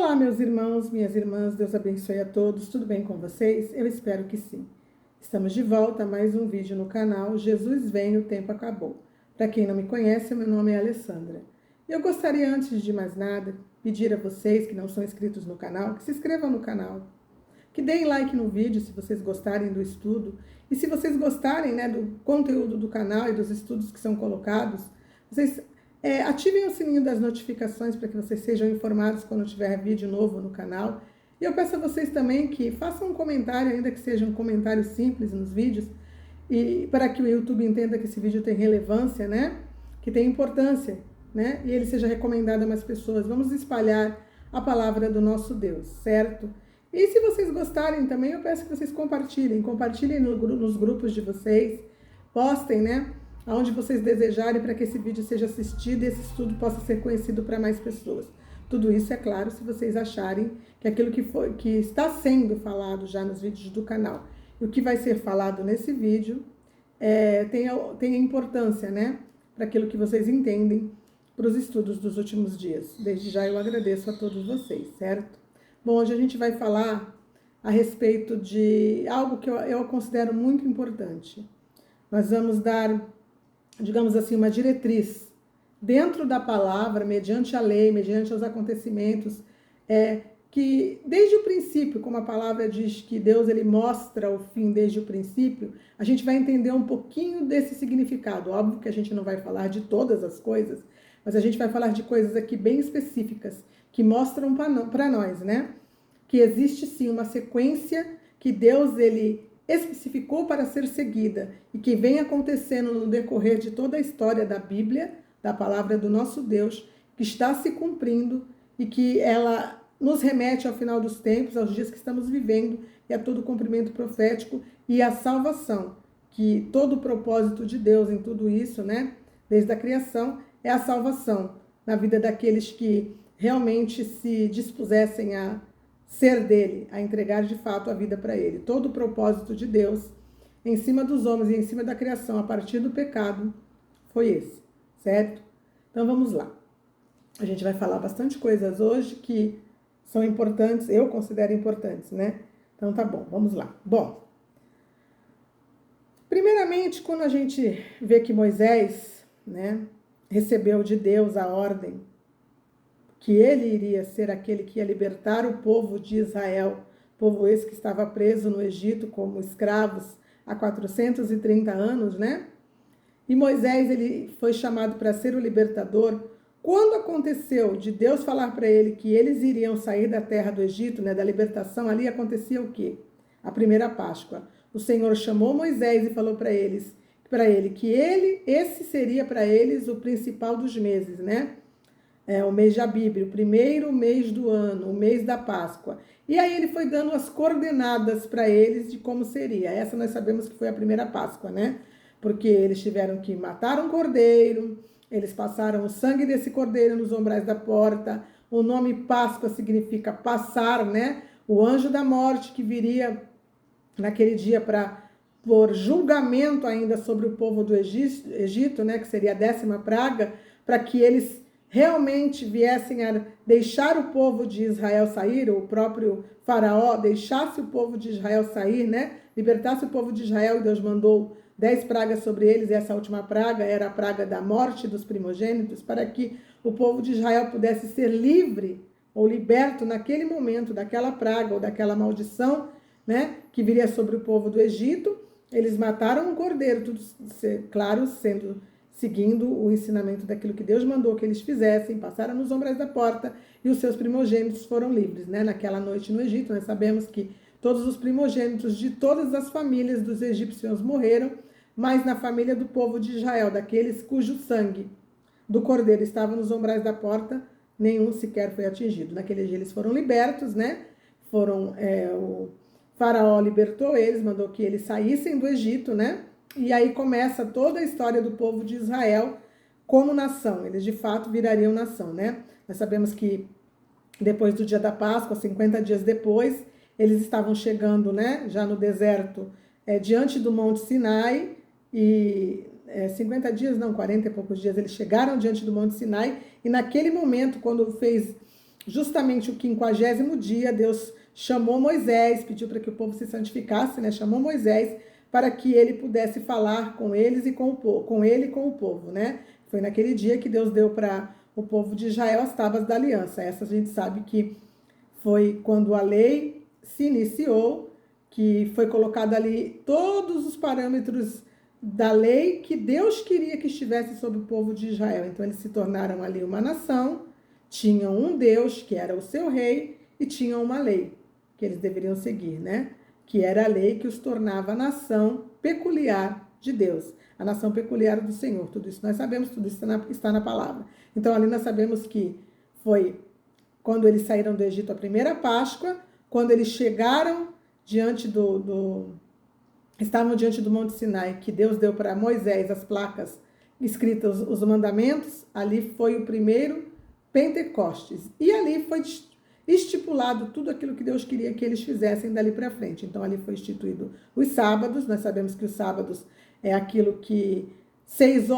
Olá, meus irmãos, minhas irmãs, Deus abençoe a todos, tudo bem com vocês? Eu espero que sim. Estamos de volta a mais um vídeo no canal Jesus Vem, o Tempo Acabou. Para quem não me conhece, meu nome é Alessandra. E eu gostaria, antes de mais nada, pedir a vocês que não são inscritos no canal, que se inscrevam no canal, que deem like no vídeo se vocês gostarem do estudo, e se vocês gostarem, do conteúdo do canal e dos estudos que são colocados, vocês ativem o sininho das notificações para que vocês sejam informados quando tiver vídeo novo no canal. E eu peço a vocês também que façam um comentário, ainda que seja um comentário simples nos vídeos, e para que o YouTube entenda que esse vídeo tem relevância, que tem importância, e ele seja recomendado a mais pessoas. Vamos espalhar a palavra do nosso Deus, certo? E se vocês gostarem também, eu peço que vocês compartilhem nos grupos de vocês, postem, aonde vocês desejarem, para que esse vídeo seja assistido e esse estudo possa ser conhecido para mais pessoas. Tudo isso, é claro, se vocês acharem que aquilo que está sendo falado já nos vídeos do canal e o que vai ser falado nesse vídeo tenha importância, para aquilo que vocês entendem para os estudos dos últimos dias. Desde já eu agradeço a todos vocês, certo? Bom, hoje a gente vai falar a respeito de algo que eu considero muito importante. Nós vamos dar, digamos assim, uma diretriz dentro da palavra, mediante a lei, mediante os acontecimentos, que desde o princípio, como a palavra diz que Deus ele mostra o fim desde o princípio, a gente vai entender um pouquinho desse significado. Óbvio que a gente não vai falar de todas as coisas, mas a gente vai falar de coisas aqui bem específicas, que mostram para nós, que existe sim uma sequência que Deus ele especificou para ser seguida e que vem acontecendo no decorrer de toda a história da Bíblia, da palavra do nosso Deus, que está se cumprindo e que ela nos remete ao final dos tempos, aos dias que estamos vivendo e a todo o cumprimento profético e a salvação, que todo o propósito de Deus em tudo isso, desde a criação, é a salvação na vida daqueles que realmente se dispusessem a ser dele, a entregar de fato a vida para ele. Todo o propósito de Deus em cima dos homens e em cima da criação, a partir do pecado, foi esse, certo? Então vamos lá. A gente vai falar bastante coisas hoje que são importantes, eu considero importantes, Então tá bom, vamos lá. Bom, primeiramente, quando a gente vê que Moisés, recebeu de Deus a ordem que ele iria ser aquele que ia libertar o povo de Israel, povo esse que estava preso no Egito como escravos há 430 anos, E Moisés ele foi chamado para ser o libertador. Quando aconteceu de Deus falar para ele que eles iriam sair da terra do Egito, da libertação, ali acontecia o quê? A primeira Páscoa. O Senhor chamou Moisés e falou para ele que esse seria para eles o principal dos meses, o mês de Abíb, o primeiro mês do ano, o mês da Páscoa. E aí ele foi dando as coordenadas para eles de como seria. Essa nós sabemos que foi a primeira Páscoa, Porque eles tiveram que matar um cordeiro, eles passaram o sangue desse cordeiro nos umbrais da porta. O nome Páscoa significa passar, O anjo da morte que viria naquele dia para pôr julgamento ainda sobre o povo do Egito, que seria a 10ª praga, para que eles realmente viessem a deixar o povo de Israel sair, ou o próprio faraó deixasse o povo de Israel sair, libertasse o povo de Israel, e Deus mandou 10 pragas sobre eles, e essa última praga era a praga da morte dos primogênitos, para que o povo de Israel pudesse ser livre ou liberto naquele momento daquela praga ou daquela maldição, que viria sobre o povo do Egito. Eles mataram um cordeiro, tudo, claro, seguindo o ensinamento daquilo que Deus mandou que eles fizessem, passaram nos umbrais da porta e os seus primogênitos foram livres, Naquela noite no Egito, nós sabemos que todos os primogênitos de todas as famílias dos egípcios morreram, mas na família do povo de Israel, daqueles cujo sangue do cordeiro estava nos umbrais da porta, nenhum sequer foi atingido. Naquele dia eles foram libertos, o faraó libertou eles, mandou que eles saíssem do Egito, E aí começa toda a história do povo de Israel como nação. Eles de fato virariam nação, Nós sabemos que depois do dia da Páscoa, 50 dias depois, eles estavam chegando, já no deserto, diante do Monte Sinai, e 50 dias, não, 40 e poucos dias, eles chegaram diante do Monte Sinai, e naquele momento, quando fez justamente o 50º dia, Deus chamou Moisés, pediu para que o povo se santificasse, né? Chamou Moisés para que ele pudesse falar com eles e com o povo, com ele e com o povo, né? Foi naquele dia que Deus deu para o povo de Israel as tábuas da aliança. Essa a gente sabe que foi quando a lei se iniciou, que foi colocado ali todos os parâmetros da lei que Deus queria que estivesse sobre o povo de Israel. Então eles se tornaram ali uma nação, tinham um Deus que era o seu rei e tinham uma lei que eles deveriam seguir, né? Que era a lei que os tornava a nação peculiar de Deus, a nação peculiar do Senhor. Tudo isso nós sabemos, tudo isso está na palavra. Então ali nós sabemos que foi quando eles saíram do Egito a primeira Páscoa, quando eles chegaram estavam diante do Monte Sinai, que Deus deu para Moisés as placas escritas, os mandamentos, ali foi o primeiro Pentecostes. E ali foi estipulado tudo aquilo que Deus queria que eles fizessem dali para frente. Então ali foi instituído os sábados. Nós sabemos que os sábados é aquilo que 6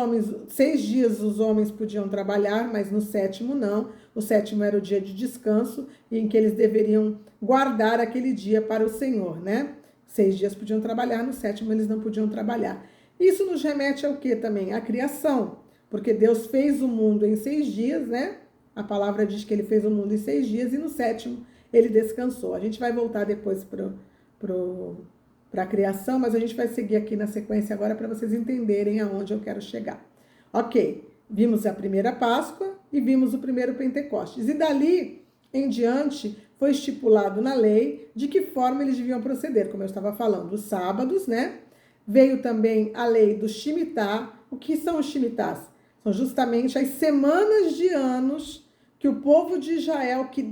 dias os homens podiam trabalhar, mas no 7º não. O 7º era o dia de descanso, em que eles deveriam guardar aquele dia para o Senhor, né? 6 dias podiam trabalhar, no 7º eles não podiam trabalhar. Isso nos remete ao que também? À criação, porque Deus fez o mundo em 6 dias, né? A palavra diz que ele fez o mundo em 6 dias e no 7º ele descansou. A gente vai voltar depois para a criação, mas a gente vai seguir aqui na sequência agora para vocês entenderem aonde eu quero chegar. Ok, vimos a primeira Páscoa e vimos o primeiro Pentecostes. E dali em diante foi estipulado na lei de que forma eles deviam proceder, como eu estava falando, os sábados, né? Veio também a lei do Shemitah. O que são os Shemitahs? São justamente as semanas de anos que o povo de Israel, que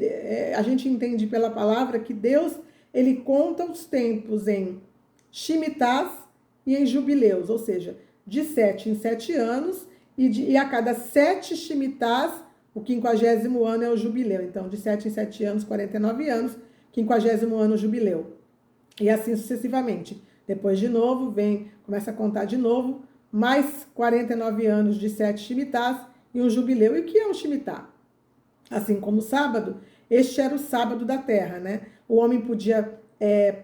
a gente entende pela palavra que Deus, ele conta os tempos em Shemitahs e em jubileus, ou seja, de 7 em 7 anos, e a cada 7 Shemitahs, o 50º ano é o jubileu. Então, de 7 em 7 anos, 49 anos, 50º ano jubileu. E assim sucessivamente. Depois, de novo, começa a contar de novo, mais 49 anos de 7 Shemitahs e um jubileu. E o que é um Shemitah? Assim como o sábado, este era o sábado da terra, né? O homem podia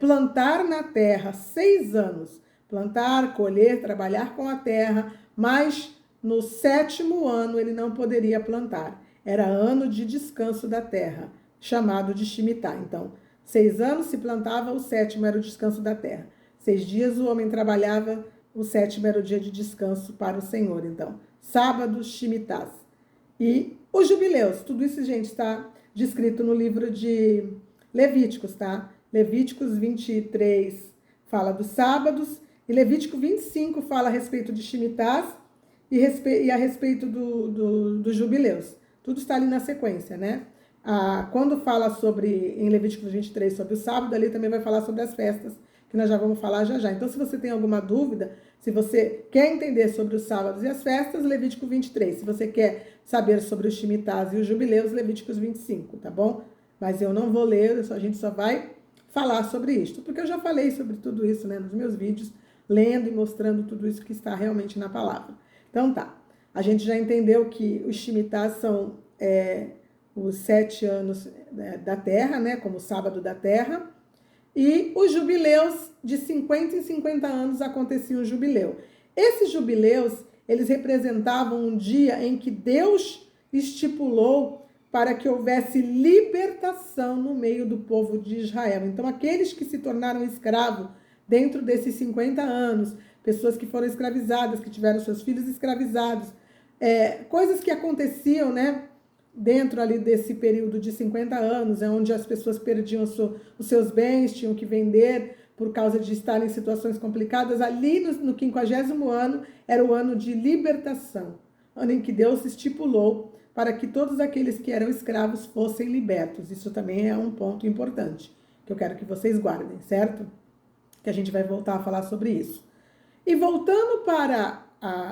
plantar na terra 6 anos, plantar, colher, trabalhar com a terra, mas no 7º ano ele não poderia plantar. Era ano de descanso da terra, chamado de Shemitah. Então, 6 anos se plantava, o 7º era o descanso da terra. 6 dias o homem trabalhava, o 7º era o dia de descanso para o Senhor. Então, sábados, Shemitahs. E os jubileus, tudo isso, gente, está descrito no livro de Levíticos, tá? Levíticos 23 fala dos sábados, e Levítico 25 fala a respeito de Shemitahs e a respeito dos jubileus. Tudo está ali na sequência, né? Quando fala em Levítico 23 sobre o sábado, ali também vai falar sobre as festas, que nós já vamos falar já já. Então, se você tem alguma dúvida, se você quer entender sobre os sábados e as festas, Levítico 23. Se você quer saber sobre os Shemitahs e os jubileus, Levíticos 25, tá bom? Mas eu não vou ler, a gente só vai falar sobre isso, porque eu já falei sobre tudo isso, né, nos meus vídeos, lendo e mostrando tudo isso que está realmente na palavra. Então tá, a gente já entendeu que os Shemitahs são os 7 anos da terra, né, como o sábado da terra, e os jubileus, de 50 em 50 anos acontecia um jubileu. Esses jubileus, eles representavam um dia em que Deus estipulou para que houvesse libertação no meio do povo de Israel. Então, aqueles que se tornaram escravos dentro desses 50 anos, pessoas que foram escravizadas, que tiveram seus filhos escravizados, coisas que aconteciam, né, dentro ali desse período de 50 anos, onde as pessoas perdiam os seus bens, tinham que vender por causa de estarem em situações complicadas. Ali no 50º ano era o ano de libertação, ano em que Deus estipulou para que todos aqueles que eram escravos fossem libertos. Isso também é um ponto importante, que eu quero que vocês guardem, certo? Que a gente vai voltar a falar sobre isso. E voltando para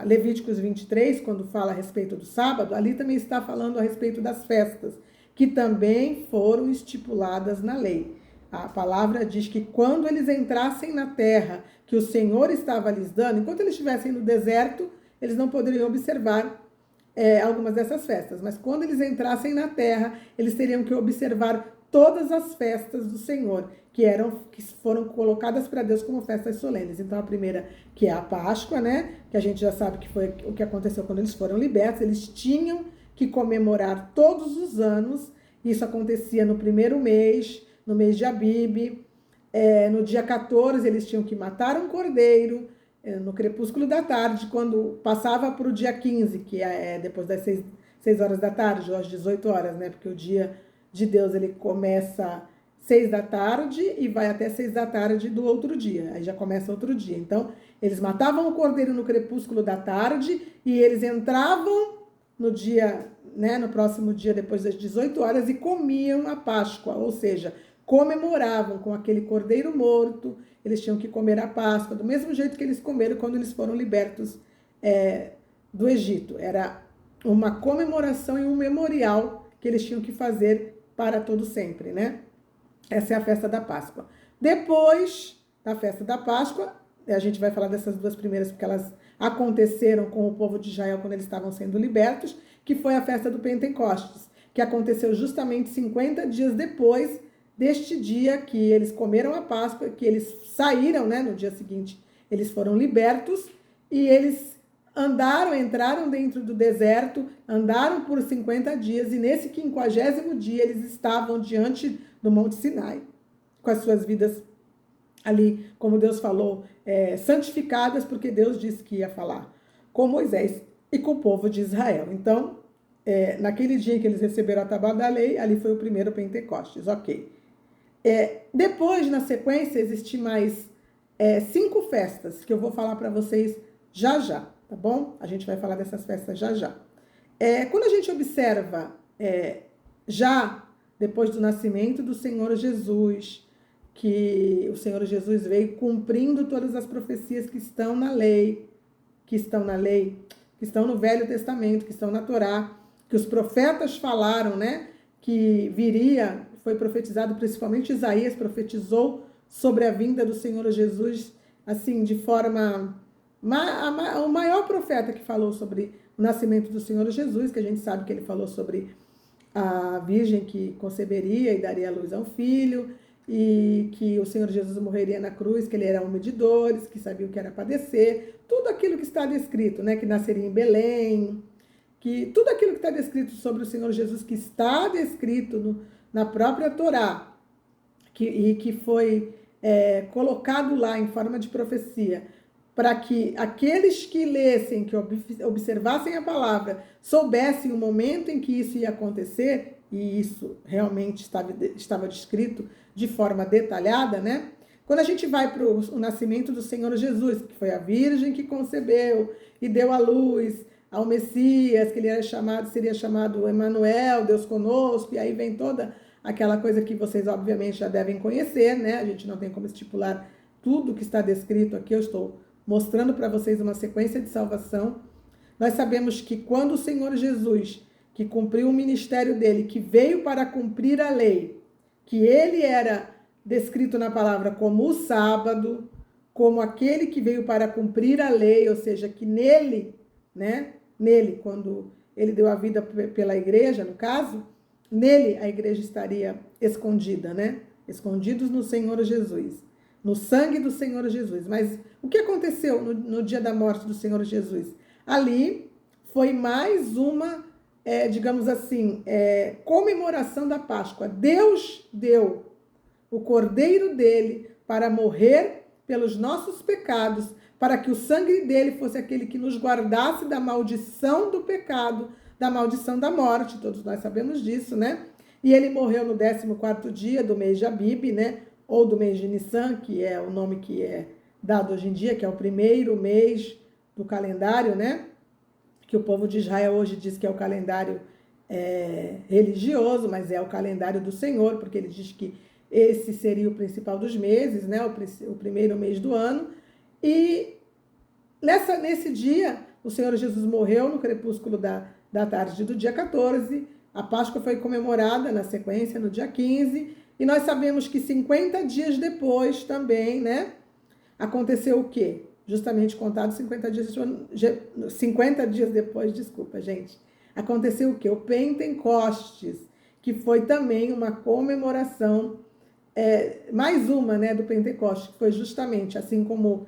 Levíticos 23, quando fala a respeito do sábado, ali também está falando a respeito das festas, que também foram estipuladas na lei. A palavra diz que quando eles entrassem na terra que o Senhor estava lhes dando, enquanto eles estivessem no deserto, eles não poderiam observar algumas dessas festas, mas quando eles entrassem na terra, eles teriam que observar todas as festas do Senhor, que foram colocadas para Deus como festas solenes. Então a primeira, que é a Páscoa, né, que a gente já sabe que foi o que aconteceu quando eles foram libertos, eles tinham que comemorar todos os anos. Isso acontecia no primeiro mês, no mês de Abibe. No dia 14 eles tinham que matar um cordeiro, no crepúsculo da tarde. Quando passava para o dia 15, que é depois das 6 horas da tarde, ou às 18 horas, né? Porque o dia de Deus ele começa 6 da tarde e vai até 6 da tarde do outro dia. Aí já começa outro dia. Então, eles matavam o cordeiro no crepúsculo da tarde e eles entravam no dia, né, no próximo dia, depois das 18 horas, e comiam a Páscoa, ou seja, comemoravam com aquele cordeiro morto. Eles tinham que comer a Páscoa, do mesmo jeito que eles comeram quando eles foram libertos do Egito. Era uma comemoração e um memorial que eles tinham que fazer para todo sempre, né? Essa é a festa da Páscoa. Depois da festa da Páscoa, a gente vai falar dessas duas primeiras porque elas aconteceram com o povo de Israel quando eles estavam sendo libertos, que foi a festa do Pentecostes, que aconteceu justamente 50 dias depois deste dia que eles comeram a Páscoa, que eles saíram, né, no dia seguinte, eles foram libertos e eles entraram dentro do deserto, andaram por 50 dias e nesse 50º dia eles estavam diante do Monte Sinai, com as suas vidas ali, como Deus falou, santificadas, porque Deus disse que ia falar com Moisés e com o povo de Israel. Então, naquele dia em que eles receberam a tábua da lei, ali foi o primeiro Pentecostes, ok. Depois, na sequência, existem mais 5 festas que eu vou falar para vocês já já, tá bom? A gente vai falar dessas festas já já. Quando a gente observa já depois do nascimento do Senhor Jesus, que o Senhor Jesus veio cumprindo todas as profecias que estão na lei, que estão no Velho Testamento, que estão na Torá, que os profetas falaram, né? Que viria, foi profetizado, principalmente Isaías profetizou sobre a vinda do Senhor Jesus, assim, de forma... O maior profeta que falou sobre o nascimento do Senhor Jesus, que a gente sabe que ele falou sobre a virgem que conceberia e daria à luz a um filho, e que o Senhor Jesus morreria na cruz, que ele era homem de dores, que sabia o que era padecer, tudo aquilo que está descrito, né, que nasceria em Belém, que tudo aquilo que está descrito sobre o Senhor Jesus, que está descrito na própria Torá, e que foi colocado lá em forma de profecia, para que aqueles que lessem, que observassem a palavra, soubessem o momento em que isso ia acontecer, e isso realmente estava descrito de forma detalhada, né? Quando a gente vai para o nascimento do Senhor Jesus, que foi a virgem que concebeu e deu à luz ao Messias, que ele seria chamado Emanuel, Deus conosco, e aí vem toda aquela coisa que vocês obviamente já devem conhecer, né? A gente não tem como estipular tudo que está descrito aqui, eu estou mostrando para vocês uma sequência de salvação. Nós sabemos que quando o Senhor Jesus, que cumpriu o ministério dele, que veio para cumprir a lei, que ele era descrito na palavra como o sábado, como aquele que veio para cumprir a lei, ou seja, que nele, né, quando ele deu a vida pela igreja, no caso, nele a igreja estaria escondida, né, escondidos no Senhor Jesus, no sangue do Senhor Jesus. Mas o que aconteceu no dia da morte do Senhor Jesus? Ali foi mais uma, digamos assim, comemoração da Páscoa. Deus deu o cordeiro dele para morrer pelos nossos pecados, para que o sangue dele fosse aquele que nos guardasse da maldição do pecado, da maldição da morte, todos nós sabemos disso, né? E ele morreu no 14º dia do mês de Abibe, né? Ou do mês de Nissan, que é o nome que é dado hoje em dia, que é o primeiro mês do calendário, né? Que o povo de Israel hoje diz que é o calendário religioso, mas é o calendário do Senhor, porque ele diz que esse seria o principal dos meses, né? O primeiro mês do ano. E nesse dia, o Senhor Jesus morreu no crepúsculo da tarde do dia 14, a Páscoa foi comemorada na sequência no dia 15, e nós sabemos que 50 dias depois também, né? Aconteceu o quê? justamente contado 50 dias depois, desculpa, gente. Aconteceu o quê? O Pentecostes, que foi também uma comemoração, mais uma, né, do Pentecostes, que foi justamente assim como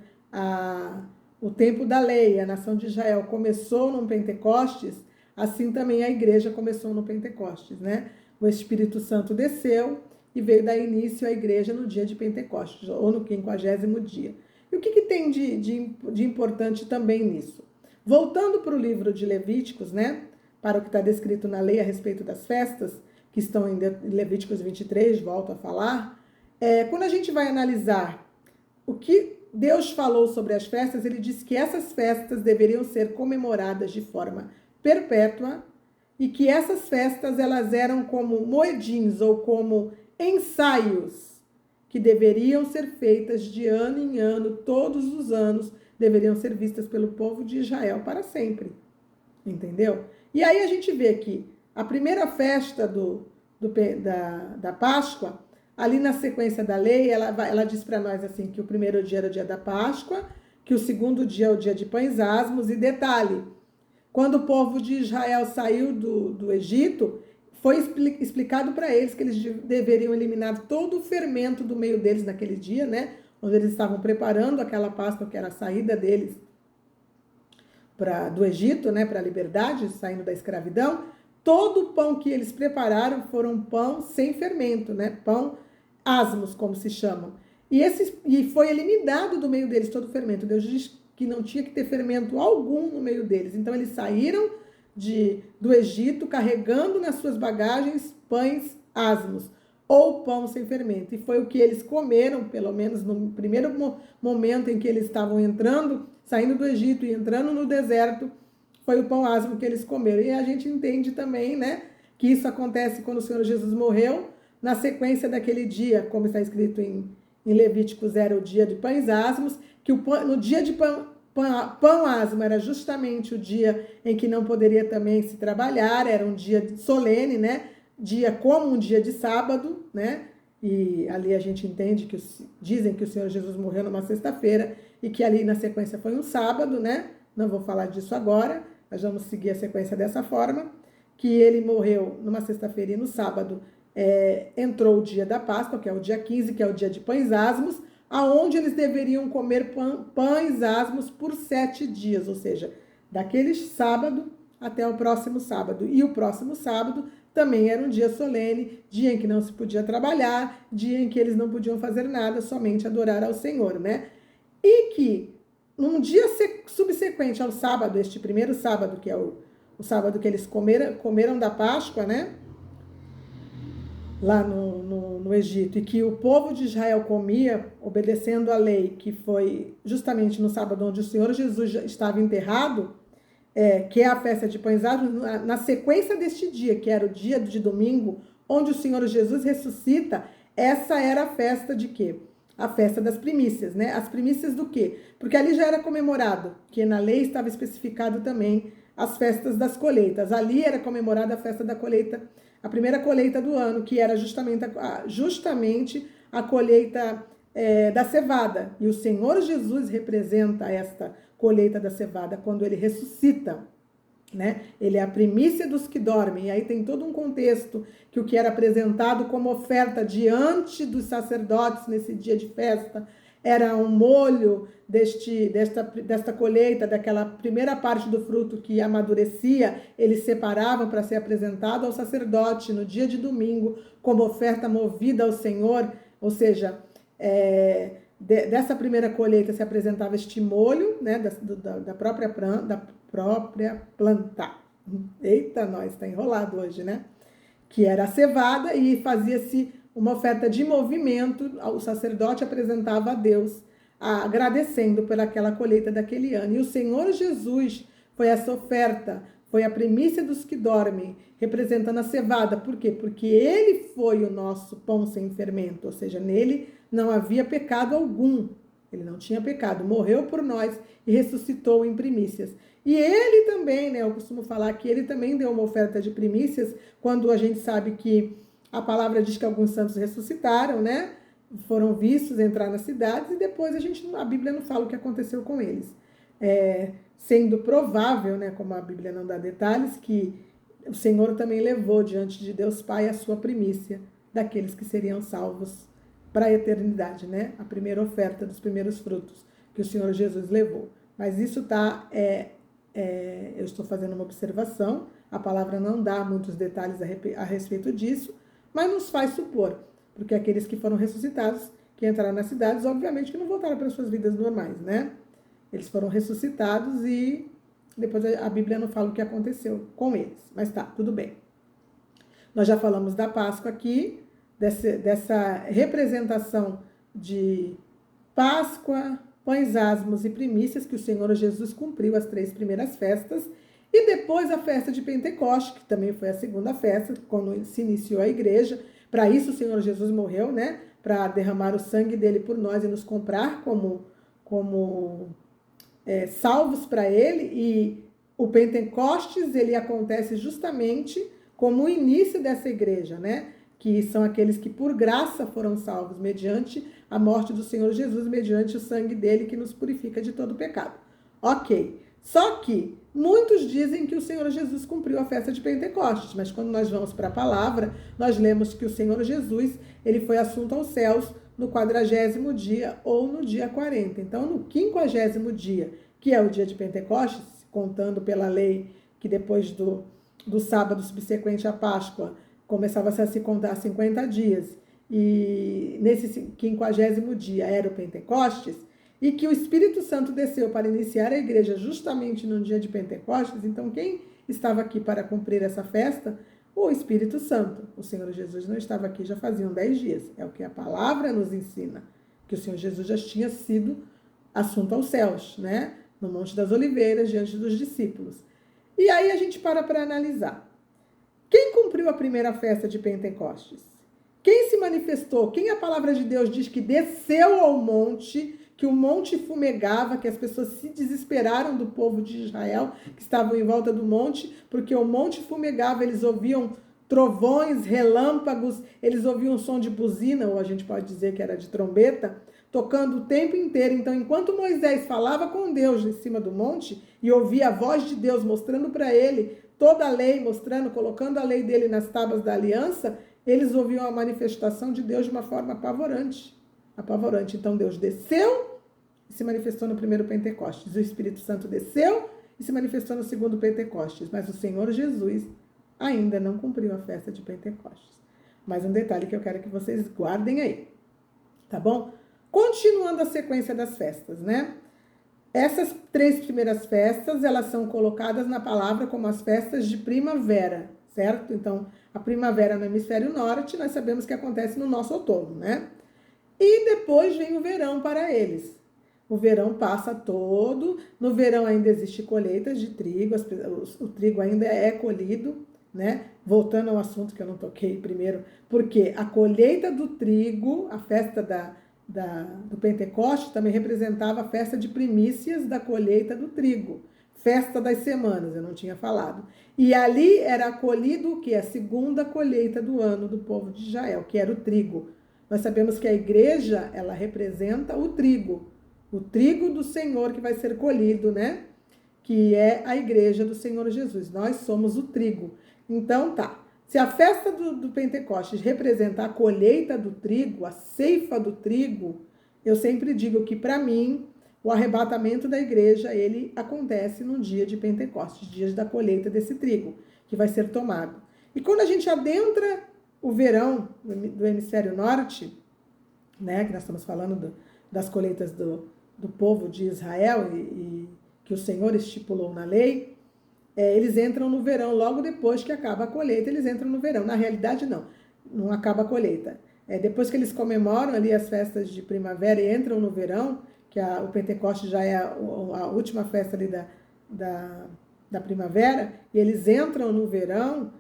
o tempo da lei, a nação de Israel começou no Pentecostes, assim também a igreja começou no Pentecostes, né? O Espírito Santo desceu e veio dar início à igreja no dia de Pentecostes, ou no 50º dia. E o que tem de importante também nisso? Voltando para o livro de Levíticos, né? Para o que está descrito na lei a respeito das festas, que estão em Levíticos 23, volto a falar, quando a gente vai analisar o que Deus falou sobre as festas, ele diz que essas festas deveriam ser comemoradas de forma perpétua e que essas festas elas eram como moedins ou como ensaios que deveriam ser feitas de ano em ano, todos os anos, deveriam ser vistas pelo povo de Israel para sempre. Entendeu? E aí a gente vê que a primeira festa da Páscoa, ali na sequência da lei, ela diz para nós assim, que o primeiro dia era o dia da Páscoa, que o segundo dia é o dia de pães asmos, e detalhe, quando o povo de Israel saiu do Egito, foi explicado para eles que eles deveriam eliminar todo o fermento do meio deles naquele dia, né? Onde eles estavam preparando aquela Páscoa, que era a saída deles do Egito, né, para a liberdade, saindo da escravidão. Todo o pão que eles prepararam foram pão sem fermento, né? Pão asmos, como se chamam. E foi eliminado do meio deles todo o fermento. Deus diz que não tinha que ter fermento algum no meio deles. Então eles saíram do Egito carregando nas suas bagagens pães asmos ou pão sem fermento. E foi o que eles comeram, pelo menos no primeiro momento em que eles estavam saindo do Egito e entrando no deserto, foi o pão asmo que eles comeram. E a gente entende também, né, que isso acontece quando o Senhor Jesus morreu, na sequência daquele dia, como está escrito em Levíticos, era o dia de pães asmos, que no dia de pão asmo era justamente o dia em que não poderia também se trabalhar, era um dia solene, né, dia como um dia de sábado, né, e ali a gente entende dizem que o Senhor Jesus morreu numa sexta-feira e que ali na sequência foi um sábado, né, não vou falar disso agora, nós vamos seguir a sequência dessa forma, que ele morreu numa sexta-feira e no sábado entrou o dia da Páscoa, que é o dia 15, que é o dia de pães asmos, aonde eles deveriam comer pães asmos por 7 dias, ou seja, daquele sábado até o próximo sábado. E o próximo sábado também era um dia solene, dia em que não se podia trabalhar, dia em que eles não podiam fazer nada, somente adorar ao Senhor, né? E que num dia subsequente ao sábado, este primeiro sábado, que é o sábado que eles comeram da Páscoa, né? Lá no Egito, e que o povo de Israel comia, obedecendo a lei, que foi justamente no sábado onde o Senhor Jesus estava enterrado, que é a festa de pães asmos, na sequência deste dia, que era o dia de domingo, onde o Senhor Jesus ressuscita, essa era a festa de quê? A festa das primícias, né? As primícias do quê? Porque ali já era comemorado, que na lei estava especificado também as festas das colheitas. Ali era comemorada a festa da colheita, a primeira colheita do ano, que era justamente a colheita da cevada. E o Senhor Jesus representa esta colheita da cevada quando ele ressuscita, né? Ele é a primícia dos que dormem. E aí tem todo um contexto que o que era apresentado como oferta diante dos sacerdotes nesse dia de festa era um molho desta colheita, daquela primeira parte do fruto que amadurecia, eles separavam para ser apresentado ao sacerdote no dia de domingo como oferta movida ao Senhor, ou seja, dessa primeira colheita se apresentava este molho, né, da própria planta. Eita, nós, está enrolado hoje, né? Que era a cevada, e fazia-se uma oferta de movimento, o sacerdote apresentava a Deus, agradecendo por aquela colheita daquele ano. E o Senhor Jesus foi essa oferta, foi a primícia dos que dormem, representando a cevada. Por quê? Porque ele foi o nosso pão sem fermento, ou seja, nele não havia pecado algum. Ele não tinha pecado, morreu por nós e ressuscitou em primícias. E ele também, né, eu costumo falar que ele também deu uma oferta de primícias, quando a gente sabe que a palavra diz que alguns santos ressuscitaram, né? foram vistos entrar nas cidades e depois a Bíblia não fala o que aconteceu com eles. Sendo provável, né, como a Bíblia não dá detalhes, que o Senhor também levou diante de Deus Pai a sua primícia daqueles que seriam salvos para a eternidade, né? A primeira oferta dos primeiros frutos que o Senhor Jesus levou. Mas isso está, eu estou fazendo uma observação, a palavra não dá muitos detalhes a respeito disso, mas nos faz supor, porque aqueles que foram ressuscitados, que entraram nas cidades, obviamente que não voltaram para suas vidas normais, né? Eles foram ressuscitados e depois a Bíblia não fala o que aconteceu com eles, mas tá, tudo bem. Nós já falamos da Páscoa aqui, dessa representação de Páscoa, pães asmos e primícias que o Senhor Jesus cumpriu as 3 primeiras festas, e depois a festa de Pentecoste, que também foi a segunda festa, quando se iniciou a igreja. Para isso o Senhor Jesus morreu, né? Para derramar o sangue dele por nós e nos comprar como salvos para ele. E o Pentecostes, ele acontece justamente como o início dessa igreja, né? Que são aqueles que por graça foram salvos mediante a morte do Senhor Jesus, mediante o sangue dele que nos purifica de todo pecado. Ok. Só que muitos dizem que o Senhor Jesus cumpriu a festa de Pentecostes, mas quando nós vamos para a palavra, nós lemos que o Senhor Jesus, ele foi assunto aos céus no 40º dia ou no dia 40. Então, no 50º dia, que é o dia de Pentecostes, contando pela lei que depois do sábado subsequente à Páscoa, começava-se a se contar 50 dias, e nesse 50º dia era o Pentecostes, e que o Espírito Santo desceu para iniciar a igreja justamente no dia de Pentecostes. Então, quem estava aqui para cumprir essa festa? O Espírito Santo. O Senhor Jesus não estava aqui, já faziam 10 dias. É o que a palavra nos ensina, que o Senhor Jesus já tinha sido assunto aos céus, né? No Monte das Oliveiras, diante dos discípulos. E aí a gente para analisar. Quem cumpriu a primeira festa de Pentecostes? Quem se manifestou? Quem a palavra de Deus diz que desceu ao monte, que o monte fumegava, que as pessoas se desesperaram do povo de Israel, que estavam em volta do monte, porque o monte fumegava, eles ouviam trovões, relâmpagos, eles ouviam um som de buzina, ou a gente pode dizer que era de trombeta, tocando o tempo inteiro. Então, enquanto Moisés falava com Deus em cima do monte e ouvia a voz de Deus mostrando para ele toda a lei, mostrando, colocando a lei dele nas tábuas da aliança, eles ouviam a manifestação de Deus de uma forma apavorante. Apavorante. Então, Deus desceu e se manifestou no primeiro Pentecostes. O Espírito Santo desceu e se manifestou no segundo Pentecostes. Mas o Senhor Jesus ainda não cumpriu a festa de Pentecostes. Mais um detalhe que eu quero que vocês guardem aí. Tá bom? Continuando a sequência das festas, né? Essas 3 primeiras festas, elas são colocadas na palavra como as festas de primavera, certo? Então, a primavera no hemisfério norte, nós sabemos que acontece no nosso outono, né? E depois vem o verão para eles. O verão passa todo, no verão ainda existe colheitas de trigo, o trigo ainda é colhido, né? Voltando ao assunto que eu não toquei primeiro, porque a colheita do trigo, a festa do Pentecoste também representava a festa de primícias da colheita do trigo, festa das semanas, eu não tinha falado. E ali era colhido o que? A segunda colheita do ano do povo de Israel, que era o trigo. Nós sabemos que a igreja, ela representa o trigo do Senhor que vai ser colhido, né? Que é a igreja do Senhor Jesus. Nós somos o trigo. Então, tá. Se a festa do Pentecostes representa a colheita do trigo, a ceifa do trigo, eu sempre digo que, para mim, o arrebatamento da igreja, ele acontece no dia de Pentecostes, dias da colheita desse trigo, que vai ser tomado. E quando a gente adentra o verão do hemisfério norte, né, que nós estamos falando das colheitas do povo de Israel e que o Senhor estipulou na lei, eles entram no verão, logo depois que acaba a colheita, eles entram no verão. Na realidade, não acaba a colheita. Depois que eles comemoram ali as festas de primavera e entram no verão, que o Pentecoste já é a última festa ali da primavera, e eles entram no verão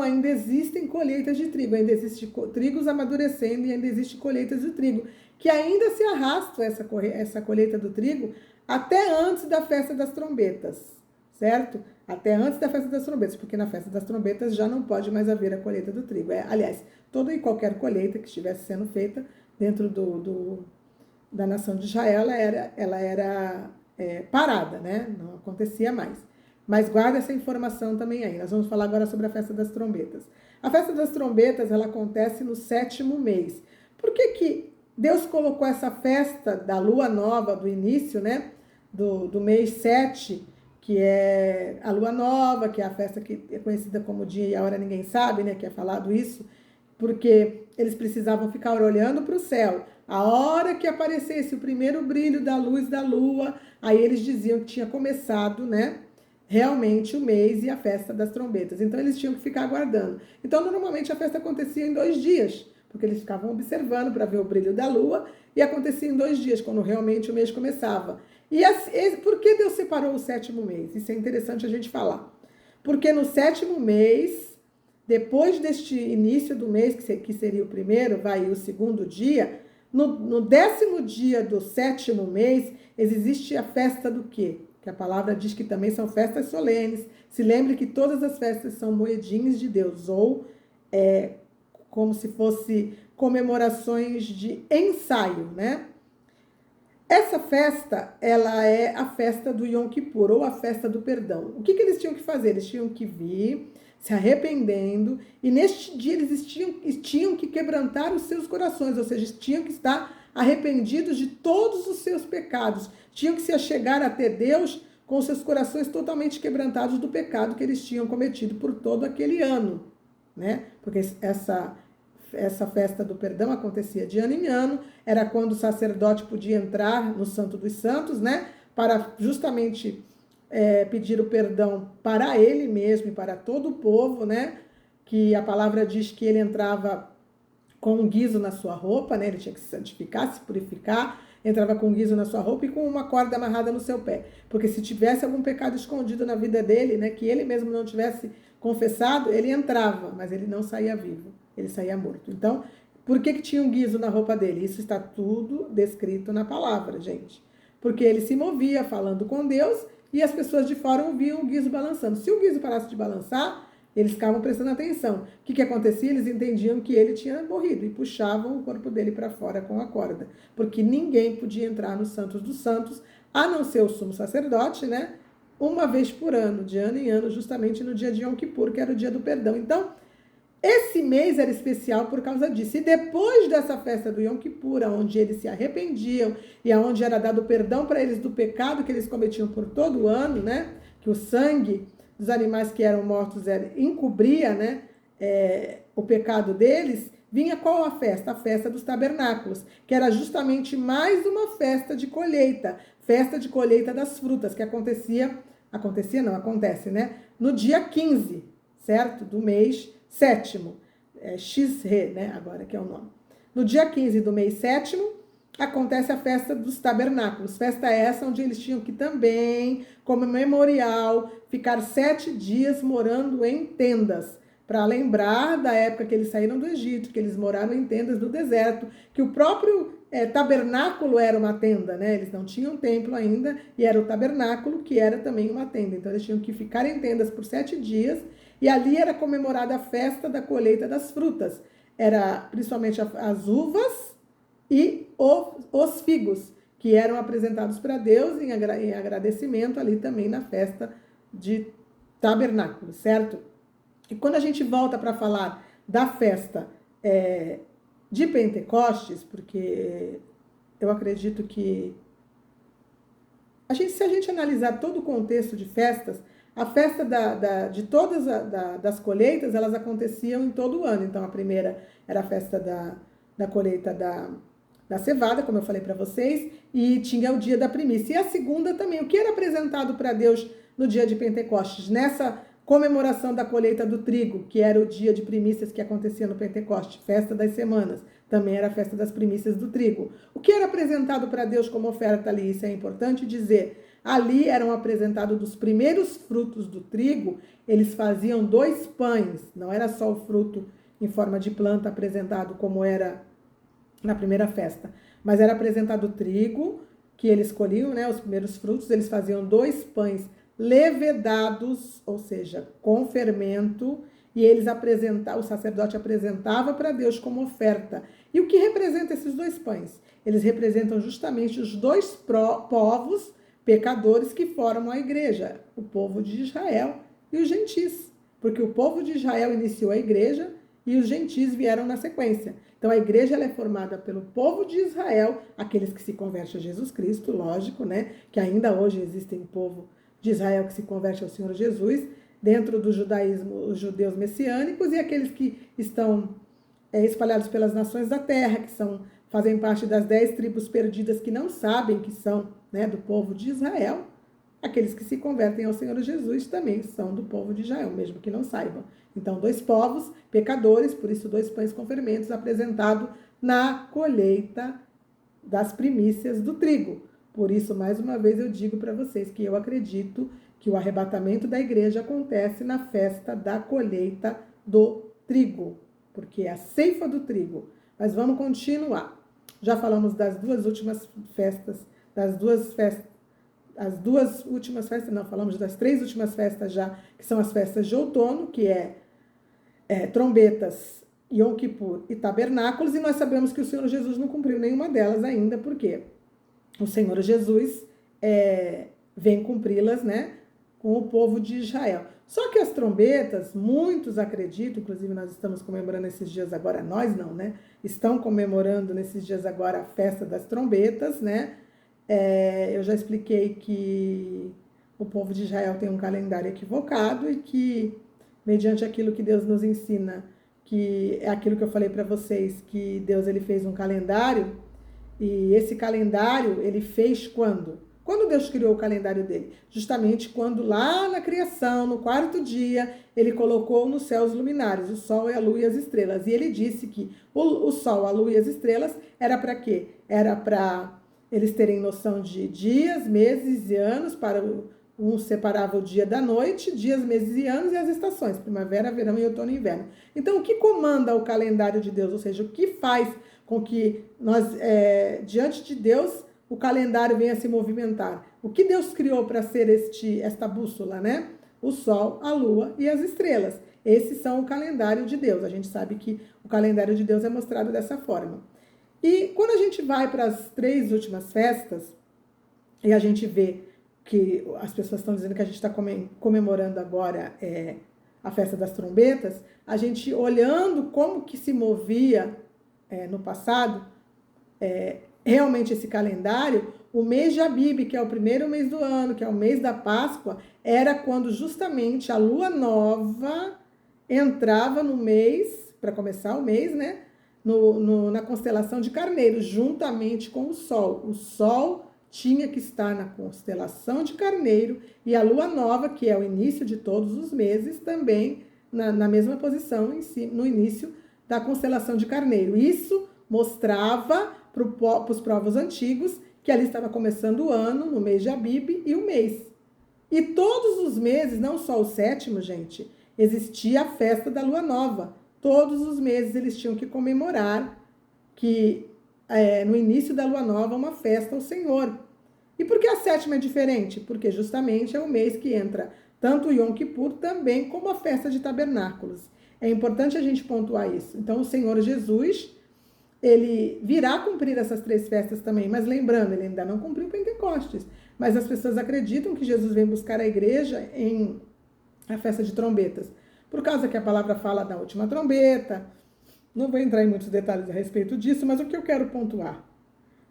ainda existem colheitas de trigo, ainda existem trigos amadurecendo e ainda existem colheitas de trigo, que ainda se arrasta essa colheita do trigo até antes da festa das trombetas, certo? até antes da festa das trombetas, porque na festa das trombetas já não pode mais haver a colheita do trigo. Aliás, toda e qualquer colheita que estivesse sendo feita dentro da nação de Israel, ela era parada, né? Não acontecia mais. Mas guarda essa informação também aí. Nós vamos falar agora sobre a festa das trombetas. A festa das trombetas, ela acontece no 7º mês. Por que Deus colocou essa festa da lua nova, do início, né? Do mês 7, que é a lua nova, que é a festa que é conhecida como dia e a hora ninguém sabe, né? Que é falado isso, porque eles precisavam ficar olhando para o céu. A hora que aparecesse o primeiro brilho da luz da lua, aí eles diziam que tinha começado, né? Realmente o mês e a festa das trombetas. Então eles tinham que ficar aguardando. Então normalmente a festa acontecia em 2 dias, porque eles ficavam observando para ver o brilho da lua, e acontecia em 2 dias, quando realmente o mês começava. E por que Deus separou o 7º mês? Isso é interessante a gente falar. Porque no 7º mês, depois deste início do mês, que seria o primeiro, vai o segundo dia, no 10º dia do 7º mês, existe a festa do quê? Que a palavra diz que também são festas solenes. Se lembre que todas as festas são moedinhas de Deus, ou como se fosse comemorações de ensaio, né? Essa festa, ela é a festa do Yom Kippur, ou a festa do perdão. O que eles tinham que fazer? Eles tinham que vir se arrependendo, e neste dia eles tinham que quebrantar os seus corações, ou seja, tinham que estar arrependidos de todos os seus pecados, tinham que se achegar até Deus com seus corações totalmente quebrantados do pecado que eles tinham cometido por todo aquele ano, né? Porque essa festa do perdão acontecia de ano em ano, era quando o sacerdote podia entrar no Santo dos Santos, né? Para justamente pedir o perdão para ele mesmo e para todo o povo, né? Que a palavra diz que ele entrava com um guizo na sua roupa, né? Ele tinha que se santificar, se purificar, entrava com um guizo na sua roupa e com uma corda amarrada no seu pé. Porque se tivesse algum pecado escondido na vida dele, né? Que ele mesmo não tivesse confessado, ele entrava, mas ele não saía vivo, ele saía morto. Então, por que tinha um guizo na roupa dele? Isso está tudo descrito na palavra, gente. Porque ele se movia falando com Deus e as pessoas de fora ouviam o guizo balançando. Se o guizo parasse de balançar, eles ficavam prestando atenção. O que acontecia? Eles entendiam que ele tinha morrido e puxavam o corpo dele para fora com a corda. Porque ninguém podia entrar no Santos dos Santos, a não ser o sumo sacerdote, né? Uma vez por ano, de ano em ano, justamente no dia de Yom Kippur, que era o dia do perdão. Então, esse mês era especial por causa disso. E depois dessa festa do Yom Kippur, onde eles se arrependiam e onde era dado perdão para eles do pecado que eles cometiam por todo o ano, né? Que o sangue dos animais que eram mortos encobria, né? O pecado deles, vinha qual a festa? A festa dos tabernáculos, que era justamente mais uma festa de colheita das frutas, que acontece, né? No dia 15, certo? Do mês 7º, Xre, né? Agora que é o nome. No dia 15 do mês 7º, acontece a festa dos tabernáculos. Festa essa onde eles tinham que também, como memorial, ficar 7 dias morando em tendas, para lembrar da época que eles saíram do Egito, que eles moraram em tendas do deserto, que o próprio tabernáculo era uma tenda, né? Eles não tinham templo ainda, e era o tabernáculo que era também uma tenda. Então eles tinham que ficar em tendas por 7 dias, e ali era comemorada a festa da colheita das frutas. Era principalmente as uvas e os figos, que eram apresentados para Deus em agradecimento ali também na festa de tabernáculo, certo? E quando a gente volta para falar da festa de Pentecostes, porque eu acredito que se a gente analisar todo o contexto de festas, a festa de todas das colheitas, elas aconteciam em todo o ano. Então, a primeira era a festa da colheita da cevada, como eu falei para vocês, e tinha o dia da primícia. E a segunda também, o que era apresentado para Deus no dia de Pentecostes, nessa comemoração da colheita do trigo, que era o dia de primícias que acontecia no Pentecoste, festa das semanas, também era a festa das primícias do trigo. O que era apresentado para Deus como oferta ali, isso é importante dizer. Ali eram apresentados dos primeiros frutos do trigo, eles faziam 2 pães, não era só o fruto em forma de planta apresentado como era na primeira festa, mas era apresentado o trigo, que eles colhiam, né, os primeiros frutos, eles faziam 2 pães levedados, ou seja, com fermento, e o sacerdote apresentava para Deus como oferta. E o que representa esses dois pães? Eles representam justamente os dois povos pecadores que formam a igreja, o povo de Israel e os gentis, porque o povo de Israel iniciou a igreja e os gentis vieram na sequência. Então a igreja ela é formada pelo povo de Israel, aqueles que se convertem a Jesus Cristo, lógico, né? Que ainda hoje existem povo de Israel que se converte ao Senhor Jesus, dentro do judaísmo, os judeus messiânicos e aqueles que estão espalhados pelas nações da terra, que fazem parte das 10 tribos perdidas que não sabem que são, né, do povo de Israel. Aqueles que se convertem ao Senhor Jesus também são do povo de Israel, mesmo que não saibam. Então, dois povos pecadores, por isso dois pães com fermentos, apresentado na colheita das primícias do trigo. Por isso, mais uma vez, eu digo para vocês que eu acredito que o arrebatamento da igreja acontece na festa da colheita do trigo, porque é a ceifa do trigo. Mas vamos continuar. Já falamos das duas últimas festas, falamos das 3 últimas festas já, que são as festas de outono, que trombetas, Yom Kippur e tabernáculos, e nós sabemos que o Senhor Jesus não cumpriu nenhuma delas ainda, porque o Senhor Jesus vem cumpri-las, né, com o povo de Israel. Só que as trombetas, muitos acreditam, inclusive nós estamos comemorando esses dias agora, nós não, né, estão comemorando nesses dias agora a festa das trombetas, né. Eu já expliquei que o povo de Israel tem um calendário equivocado e que, mediante aquilo que Deus nos ensina, que é aquilo que eu falei para vocês, que Deus ele fez um calendário, e esse calendário ele fez quando? Quando Deus criou o calendário dele? Justamente quando lá na criação, no 4º dia, ele colocou nos céus luminares, o sol, a lua e as estrelas. E ele disse que o sol, a lua e as estrelas era para quê? Era para eles terem noção de dias, meses e anos, para um separava o dia da noite, dias, meses e anos, e as estações, primavera, verão e outono e inverno. Então, o que comanda o calendário de Deus? Ou seja, o que faz com que nós, diante de Deus, o calendário venha se movimentar? O que Deus criou para ser esta bússola, né? O sol, a lua e as estrelas. Esses são o calendário de Deus. A gente sabe que o calendário de Deus é mostrado dessa forma. E quando a gente vai para as 3 últimas festas, e a gente vê que as pessoas estão dizendo que a gente está comemorando agora a festa das trombetas, a gente olhando como que se movia no passado, realmente esse calendário, o mês de Abib, que é o primeiro mês do ano, que é o mês da Páscoa, era quando justamente a lua nova entrava no mês, para começar o mês, né? Na constelação de Carneiro, juntamente com o Sol. O Sol tinha que estar na constelação de Carneiro e a lua nova, que é o início de todos os meses, também na mesma posição no início da constelação de Carneiro. Isso mostrava para os povos antigos que ali estava começando o ano, no mês de Abib e o mês. E todos os meses, não só o 7º, gente, existia a festa da lua nova. Todos os meses eles tinham que comemorar que no início da lua nova uma festa ao Senhor. E por que a 7ª é diferente? Porque justamente é o mês que entra tanto o Yom Kippur também como a festa de tabernáculos. É importante a gente pontuar isso. Então o Senhor Jesus, ele virá cumprir essas 3 festas também, mas lembrando, ele ainda não cumpriu Pentecostes. Mas as pessoas acreditam que Jesus vem buscar a igreja em a festa de trombetas. Por causa que a palavra fala da última trombeta, não vou entrar em muitos detalhes a respeito disso, mas o que eu quero pontuar,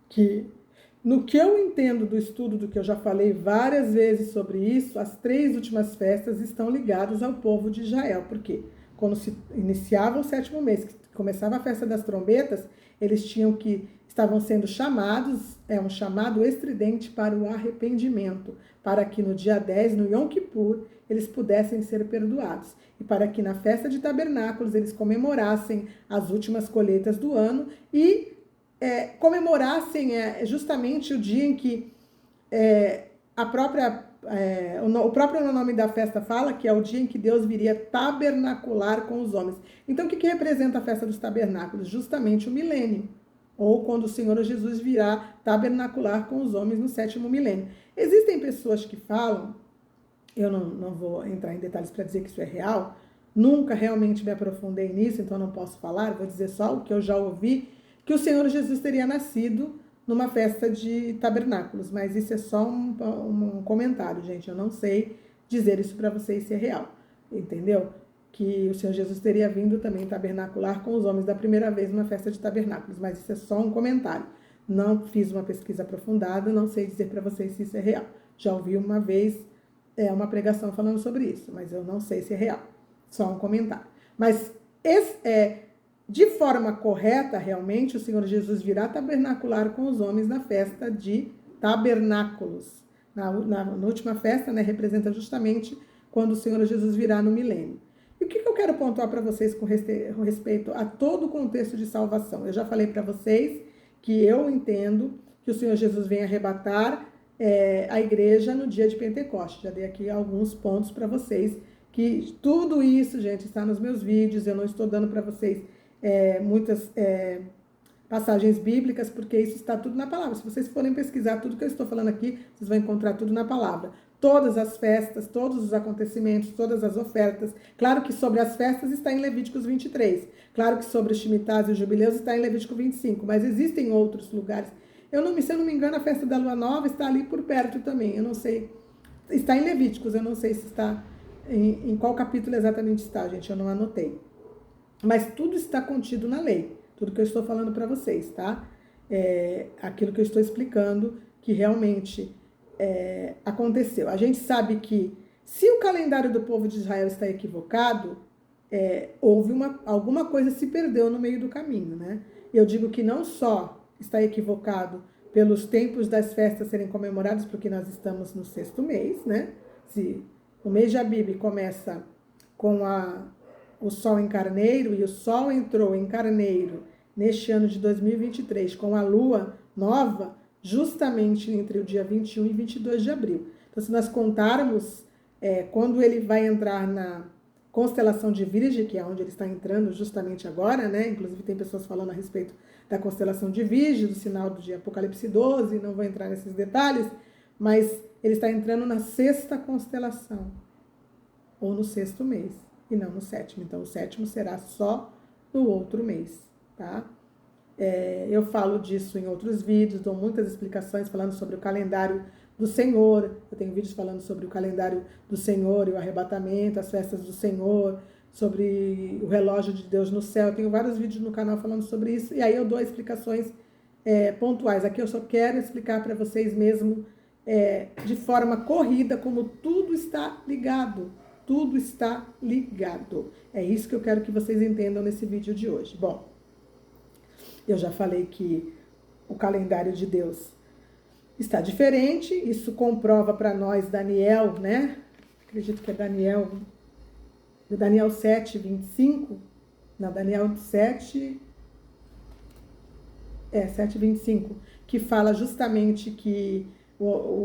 que no que eu entendo do estudo, do que eu já falei várias vezes sobre isso, as 3 últimas festas estão ligadas ao povo de Israel, porque quando se iniciava o 7º mês, que começava a festa das trombetas, eles estavam sendo chamados, um chamado estridente para o arrependimento, para que no dia 10, no Yom Kippur, eles pudessem ser perdoados. E para que na festa de tabernáculos eles comemorassem as últimas colheitas do ano e comemorassem justamente o dia em que o próprio nome da festa fala que é o dia em que Deus viria tabernacular com os homens. Então, o que representa a festa dos tabernáculos? Justamente o milênio, ou quando o Senhor Jesus virá tabernacular com os homens no 7º milênio. Existem pessoas que falam Eu não vou entrar em detalhes para dizer que isso é real, nunca realmente me aprofundei nisso, então não posso falar, vou dizer só o que eu já ouvi, que o Senhor Jesus teria nascido numa festa de tabernáculos, mas isso é só um comentário, gente, eu não sei dizer isso para vocês se é real, entendeu? Que o Senhor Jesus teria vindo também tabernacular com os homens da primeira vez numa festa de tabernáculos, mas isso é só um comentário. Não fiz uma pesquisa aprofundada, não sei dizer para vocês se isso é real. Já ouvi uma vez uma pregação falando sobre isso, mas eu não sei se é real. Só um comentário. Mas de forma correta, realmente, o Senhor Jesus virá tabernacular com os homens na festa de tabernáculos. Na última festa, né, representa justamente quando o Senhor Jesus virá no milênio. E o que eu quero pontuar para vocês com respeito a todo o contexto de salvação? Eu já falei para vocês que eu entendo que o Senhor Jesus vem arrebatar a igreja no dia de Pentecostes. Já dei aqui alguns pontos para vocês, que tudo isso, gente, está nos meus vídeos. Eu não estou dando para vocês muitas passagens bíblicas, porque isso está tudo na palavra. Se vocês forem pesquisar tudo que eu estou falando aqui, vocês vão encontrar tudo na palavra. Todas as festas, todos os acontecimentos, todas as ofertas. Claro que sobre as festas está em Levíticos 23. Claro que sobre os Shemitahs e os jubileus está em Levítico 25. Mas existem outros lugares. Se eu não me engano, a festa da Lua Nova está ali por perto também. Eu não sei. Está em Levíticos, eu não sei se está em qual capítulo exatamente está, gente. Eu não anotei. Mas tudo está contido na lei. Tudo que eu estou falando para vocês, tá? Aquilo que eu estou explicando, que realmente aconteceu. A gente sabe que se o calendário do povo de Israel está equivocado, houve alguma coisa se perdeu no meio do caminho, né? Eu digo que não só está equivocado pelos tempos das festas serem comemorados, porque nós estamos no 6º mês, né? Se o mês de Abib começa com o sol em carneiro, e o sol entrou em carneiro neste ano de 2023 com a lua nova, justamente entre o dia 21 e 22 de abril. Então, se nós contarmos quando ele vai entrar na constelação de Virgem, que é onde ele está entrando justamente agora, né? Inclusive tem pessoas falando a respeito da constelação de Virgem, do sinal de Apocalipse 12, não vou entrar nesses detalhes, mas ele está entrando na 6ª constelação, ou no 6º mês, e não no 7º. Então, o 7º será só no outro mês, tá? Eu falo disso em outros vídeos, dou muitas explicações falando sobre o calendário do Senhor. Eu tenho vídeos falando sobre o calendário do Senhor e o arrebatamento, as festas do Senhor, sobre o relógio de Deus no céu. Eu tenho vários vídeos no canal falando sobre isso, e aí eu dou explicações pontuais. Aqui eu só quero explicar para vocês mesmo de forma corrida como tudo está ligado. Tudo está ligado. É isso que eu quero que vocês entendam nesse vídeo de hoje. Bom, eu já falei que o calendário de Deus está diferente. Isso comprova para nós Daniel, né? Acredito que é Daniel 7, 25. Não, Daniel 7, 7, 25, que fala justamente que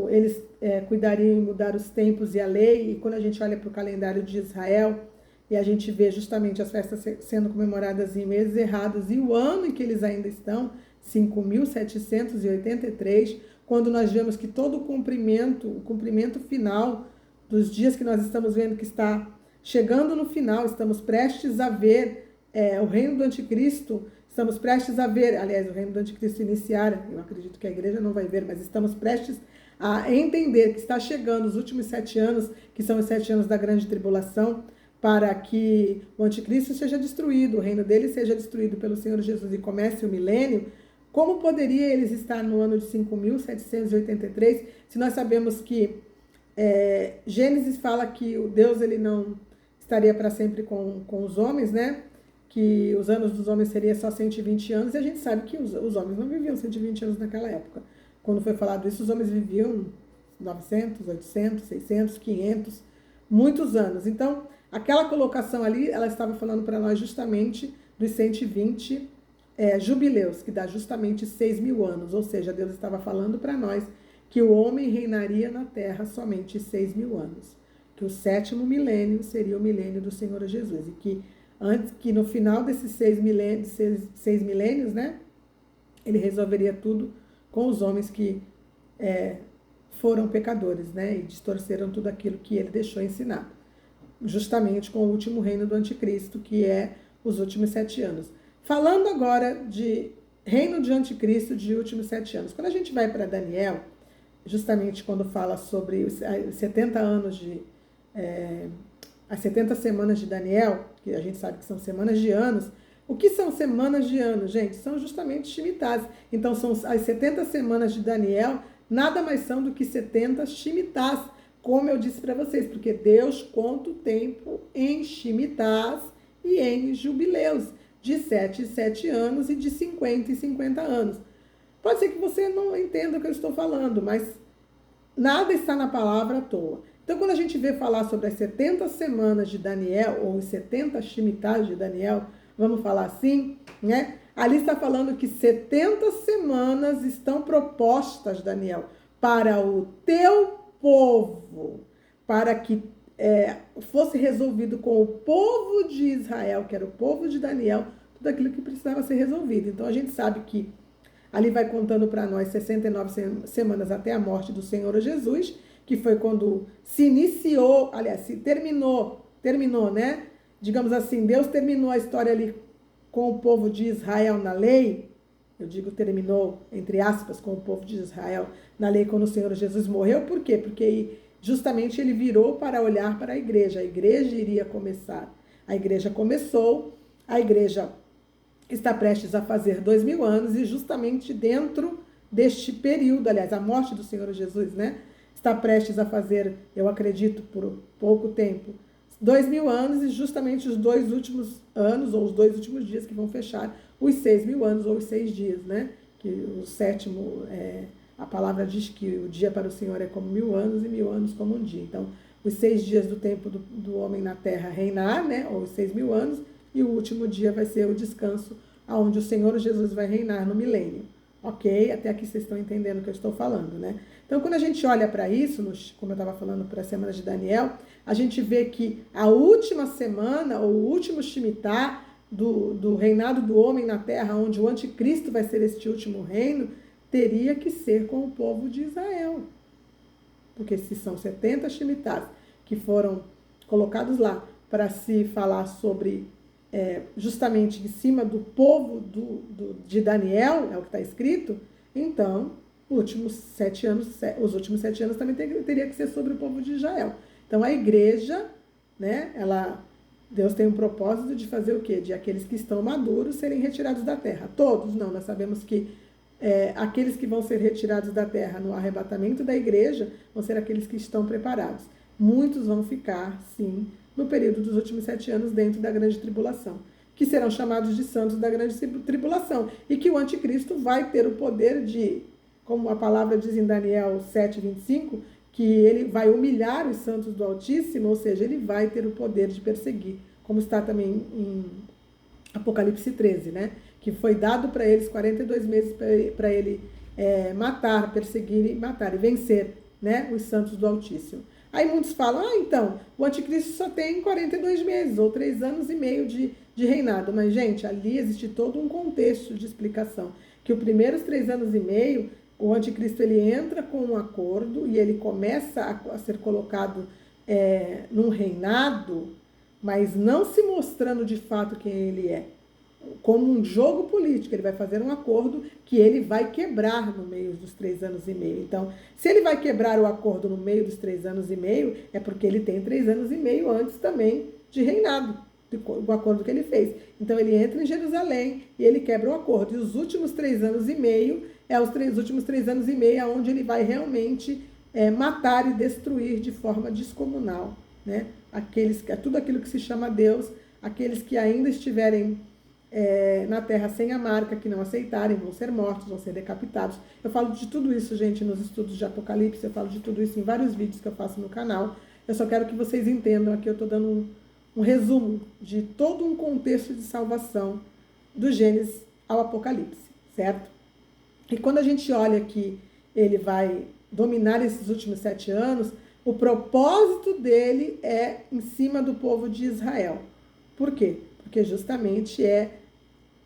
eles cuidariam em mudar os tempos e a lei. E quando a gente olha para o calendário de Israel e a gente vê justamente as festas sendo comemoradas em meses errados e o ano em que eles ainda estão, 5.783, quando nós vemos que todo o cumprimento final dos dias que nós estamos vendo que está chegando no final, estamos prestes a ver o reino do anticristo, estamos prestes a ver, aliás, o reino do anticristo iniciar, eu acredito que a igreja não vai ver, mas estamos prestes a entender que está chegando os últimos 7 anos, que são os 7 anos da grande tribulação, para que o anticristo seja destruído, o reino dele seja destruído pelo Senhor Jesus e comece o milênio. Como poderia eles estar no ano de 5.783, se nós sabemos que Gênesis fala que o Deus ele não estaria para sempre com os homens, né? Que os anos dos homens seria só 120 anos, e a gente sabe que os homens não viviam 120 anos naquela época. Quando foi falado isso, os homens viviam 900, 800, 600, 500, muitos anos. Então, aquela colocação ali, ela estava falando para nós justamente dos 120 jubileus, que dá justamente 6.000 anos. Ou seja, Deus estava falando para nós que o homem reinaria na terra somente 6.000 anos. Que o 7º milênio seria o milênio do Senhor Jesus. E que no final desses 6 milênios, né, ele resolveria tudo com os homens que foram pecadores, né? E distorceram tudo aquilo que ele deixou ensinado. Justamente com o último reino do anticristo, que é os últimos 7 anos. Falando agora de reino de anticristo de últimos 7 anos. Quando a gente vai para Daniel, justamente quando fala sobre os 70 anos as 70 semanas de Daniel, que a gente sabe que são semanas de anos. O que são semanas de anos, gente? São justamente Shemitahs. Então, são as 70 semanas de Daniel, nada mais são do que 70 Shemitahs, como eu disse para vocês, porque Deus conta o tempo em Shemitahs e em jubileus, de 7 em 7 anos e de 50 em 50 anos. Pode ser que você não entenda o que eu estou falando, mas nada está na palavra à toa. Então, quando a gente vê falar sobre as 70 semanas de Daniel, ou os 70 Shemitahs de Daniel, vamos falar assim, né? Ali está falando que 70 semanas estão propostas, Daniel, para o teu povo, para que fosse resolvido com o povo de Israel, que era o povo de Daniel, tudo aquilo que precisava ser resolvido. Então, a gente sabe que ali vai contando para nós 69 semanas até a morte do Senhor Jesus, que foi quando se iniciou, aliás, se terminou, né? Digamos assim, Deus terminou a história ali com o povo de Israel na lei. Eu digo terminou, entre aspas, com o povo de Israel na lei quando o Senhor Jesus morreu. Por quê? Porque justamente ele virou para olhar para a igreja iria começar. A igreja começou, a igreja está prestes a fazer 2000 anos e justamente dentro deste período, aliás, a morte do Senhor Jesus, né? Está prestes a fazer, eu acredito, por pouco tempo, 2000 anos e justamente os 2 últimos anos, ou os 2 últimos dias que vão fechar os 6.000 anos, ou os 6 dias, né? Que o sétimo, a palavra diz que o dia para o Senhor é como 1000 anos e 1000 anos como um dia. Então, os 6 dias do tempo do homem na terra reinar, né? Ou os 6.000 anos, e o último dia vai ser o descanso, onde o Senhor Jesus vai reinar no milênio. Ok? Até aqui vocês estão entendendo o que eu estou falando, né? Então, quando a gente olha para isso, como eu estava falando para a semana de Daniel, a gente vê que a última semana, ou o último Shemitah do reinado do homem na terra, onde o anticristo vai ser este último reino, teria que ser com o povo de Israel. Porque se são 70 Shemitahs que foram colocados lá para se falar sobre justamente em cima do povo de Daniel, é o que está escrito, então os últimos 7 anos também teria que ser sobre o povo de Israel. Então a igreja, né, Deus tem um propósito de fazer o quê? De aqueles que estão maduros serem retirados da terra. Todos não, nós sabemos que aqueles que vão ser retirados da terra no arrebatamento da igreja vão ser aqueles que estão preparados. Muitos vão ficar, sim, no período dos últimos 7 anos dentro da grande tribulação, que serão chamados de santos da grande tribulação, e que o anticristo vai ter o poder de, como a palavra diz em Daniel 7:25, que ele vai humilhar os santos do Altíssimo, ou seja, ele vai ter o poder de perseguir, como está também em Apocalipse 13, né? Que foi dado para eles 42 meses para ele matar, perseguir e matar, e vencer, né, os santos do Altíssimo. Aí muitos falam, então, o anticristo só tem 42 meses, ou 3 anos e meio de reinado. Mas, gente, ali existe todo um contexto de explicação, que os primeiros 3 anos e meio, o anticristo ele entra com um acordo e ele começa a ser colocado num reinado, mas não se mostrando de fato quem ele é. Como um jogo político, ele vai fazer um acordo que ele vai quebrar no meio dos 3 anos e meio. Então, se ele vai quebrar o acordo no meio dos 3 anos e meio, é porque ele tem 3 anos e meio antes também de reinado, do acordo que ele fez. Então, ele entra em Jerusalém e ele quebra o acordo. E os últimos 3 anos e meio, últimos 3 anos e meio, onde ele vai realmente matar e destruir de forma descomunal, né? Tudo aquilo que se chama Deus, aqueles que ainda estiverem na terra sem a marca, que não aceitarem, vão ser mortos, vão ser decapitados. Eu falo de tudo isso, gente, nos estudos de Apocalipse, eu falo de tudo isso em vários vídeos que eu faço no canal. Eu só quero que vocês entendam, aqui eu estou dando um resumo de todo um contexto de salvação do Gênesis ao Apocalipse, certo? E quando a gente olha que ele vai dominar esses últimos 7 anos, o propósito dele é em cima do povo de Israel. Por quê? Porque justamente é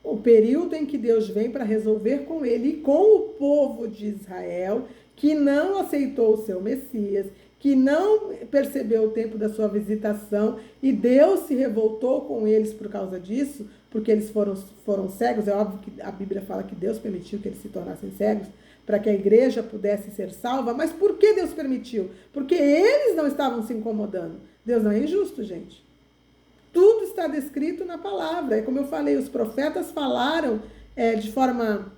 o período em que Deus vem para resolver com ele e com o povo de Israel, que não aceitou o seu Messias, que não percebeu o tempo da sua visitação, e Deus se revoltou com eles por causa disso, porque eles foram cegos. É óbvio que a Bíblia fala que Deus permitiu que eles se tornassem cegos, para que a igreja pudesse ser salva. Mas por que Deus permitiu? Porque eles não estavam se incomodando. Deus não é injusto, gente. Tudo está descrito na palavra. É como eu falei, os profetas falaram de forma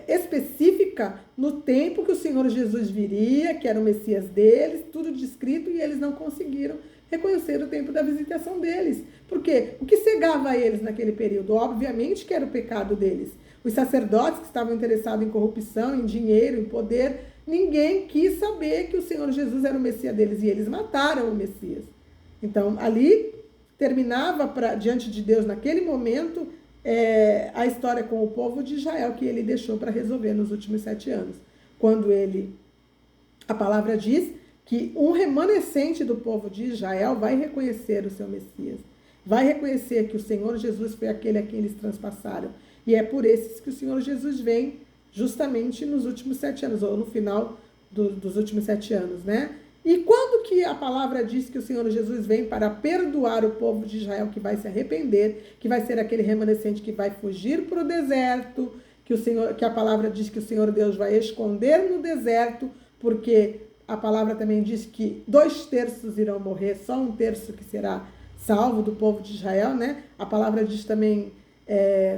específica no tempo que o Senhor Jesus viria, que era o Messias deles, tudo descrito, e eles não conseguiram reconhecer o tempo da visitação deles. Por quê? O que cegava eles naquele período? Obviamente que era o pecado deles. Os sacerdotes que estavam interessados em corrupção, em dinheiro, em poder, ninguém quis saber que o Senhor Jesus era o Messias deles, e eles mataram o Messias. Então, ali terminava diante de Deus, naquele momento, a história com o povo de Israel, que ele deixou para resolver nos últimos 7 anos. Quando a palavra diz que um remanescente do povo de Israel vai reconhecer o seu Messias, vai reconhecer que o Senhor Jesus foi aquele a quem eles transpassaram. E é por esses que o Senhor Jesus vem justamente nos últimos 7 anos, ou no final dos últimos 7 anos, né? E quando que a palavra diz que o Senhor Jesus vem para perdoar o povo de Israel que vai se arrepender, que vai ser aquele remanescente que vai fugir para o deserto, que a palavra diz que o Senhor Deus vai esconder no deserto, porque a palavra também diz que 2/3 irão morrer, só 1/3 que será salvo do povo de Israel, né? A palavra diz também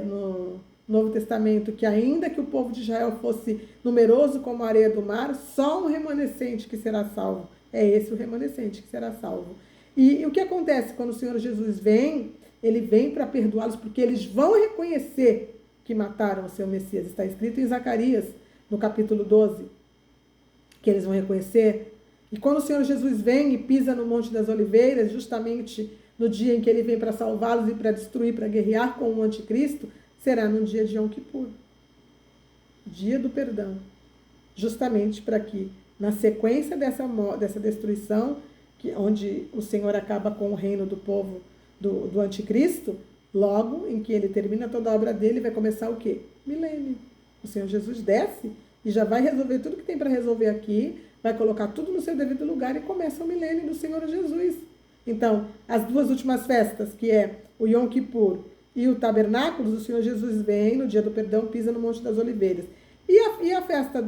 no Novo Testamento que ainda que o povo de Israel fosse numeroso como a areia do mar, só um remanescente que será salvo. É esse o remanescente que será salvo. E o que acontece quando o Senhor Jesus vem? Ele vem para perdoá-los, porque eles vão reconhecer que mataram o seu Messias. Está escrito em Zacarias, no capítulo 12, que eles vão reconhecer. E quando o Senhor Jesus vem e pisa no Monte das Oliveiras, justamente no dia em que ele vem para salvá-los e para destruir, para guerrear com o anticristo, será no dia de Yom Kippur, dia do perdão, justamente para que, na sequência dessa destruição, onde o Senhor acaba com o reino do povo do anticristo, logo em que ele termina toda a obra dele, vai começar o quê? Milênio. O Senhor Jesus desce e já vai resolver tudo que tem para resolver aqui, vai colocar tudo no seu devido lugar, e começa o milênio do Senhor Jesus. Então, as 2 últimas festas, que é o Yom Kippur e o Tabernáculos, o Senhor Jesus vem no dia do perdão, pisa no Monte das Oliveiras. E a festa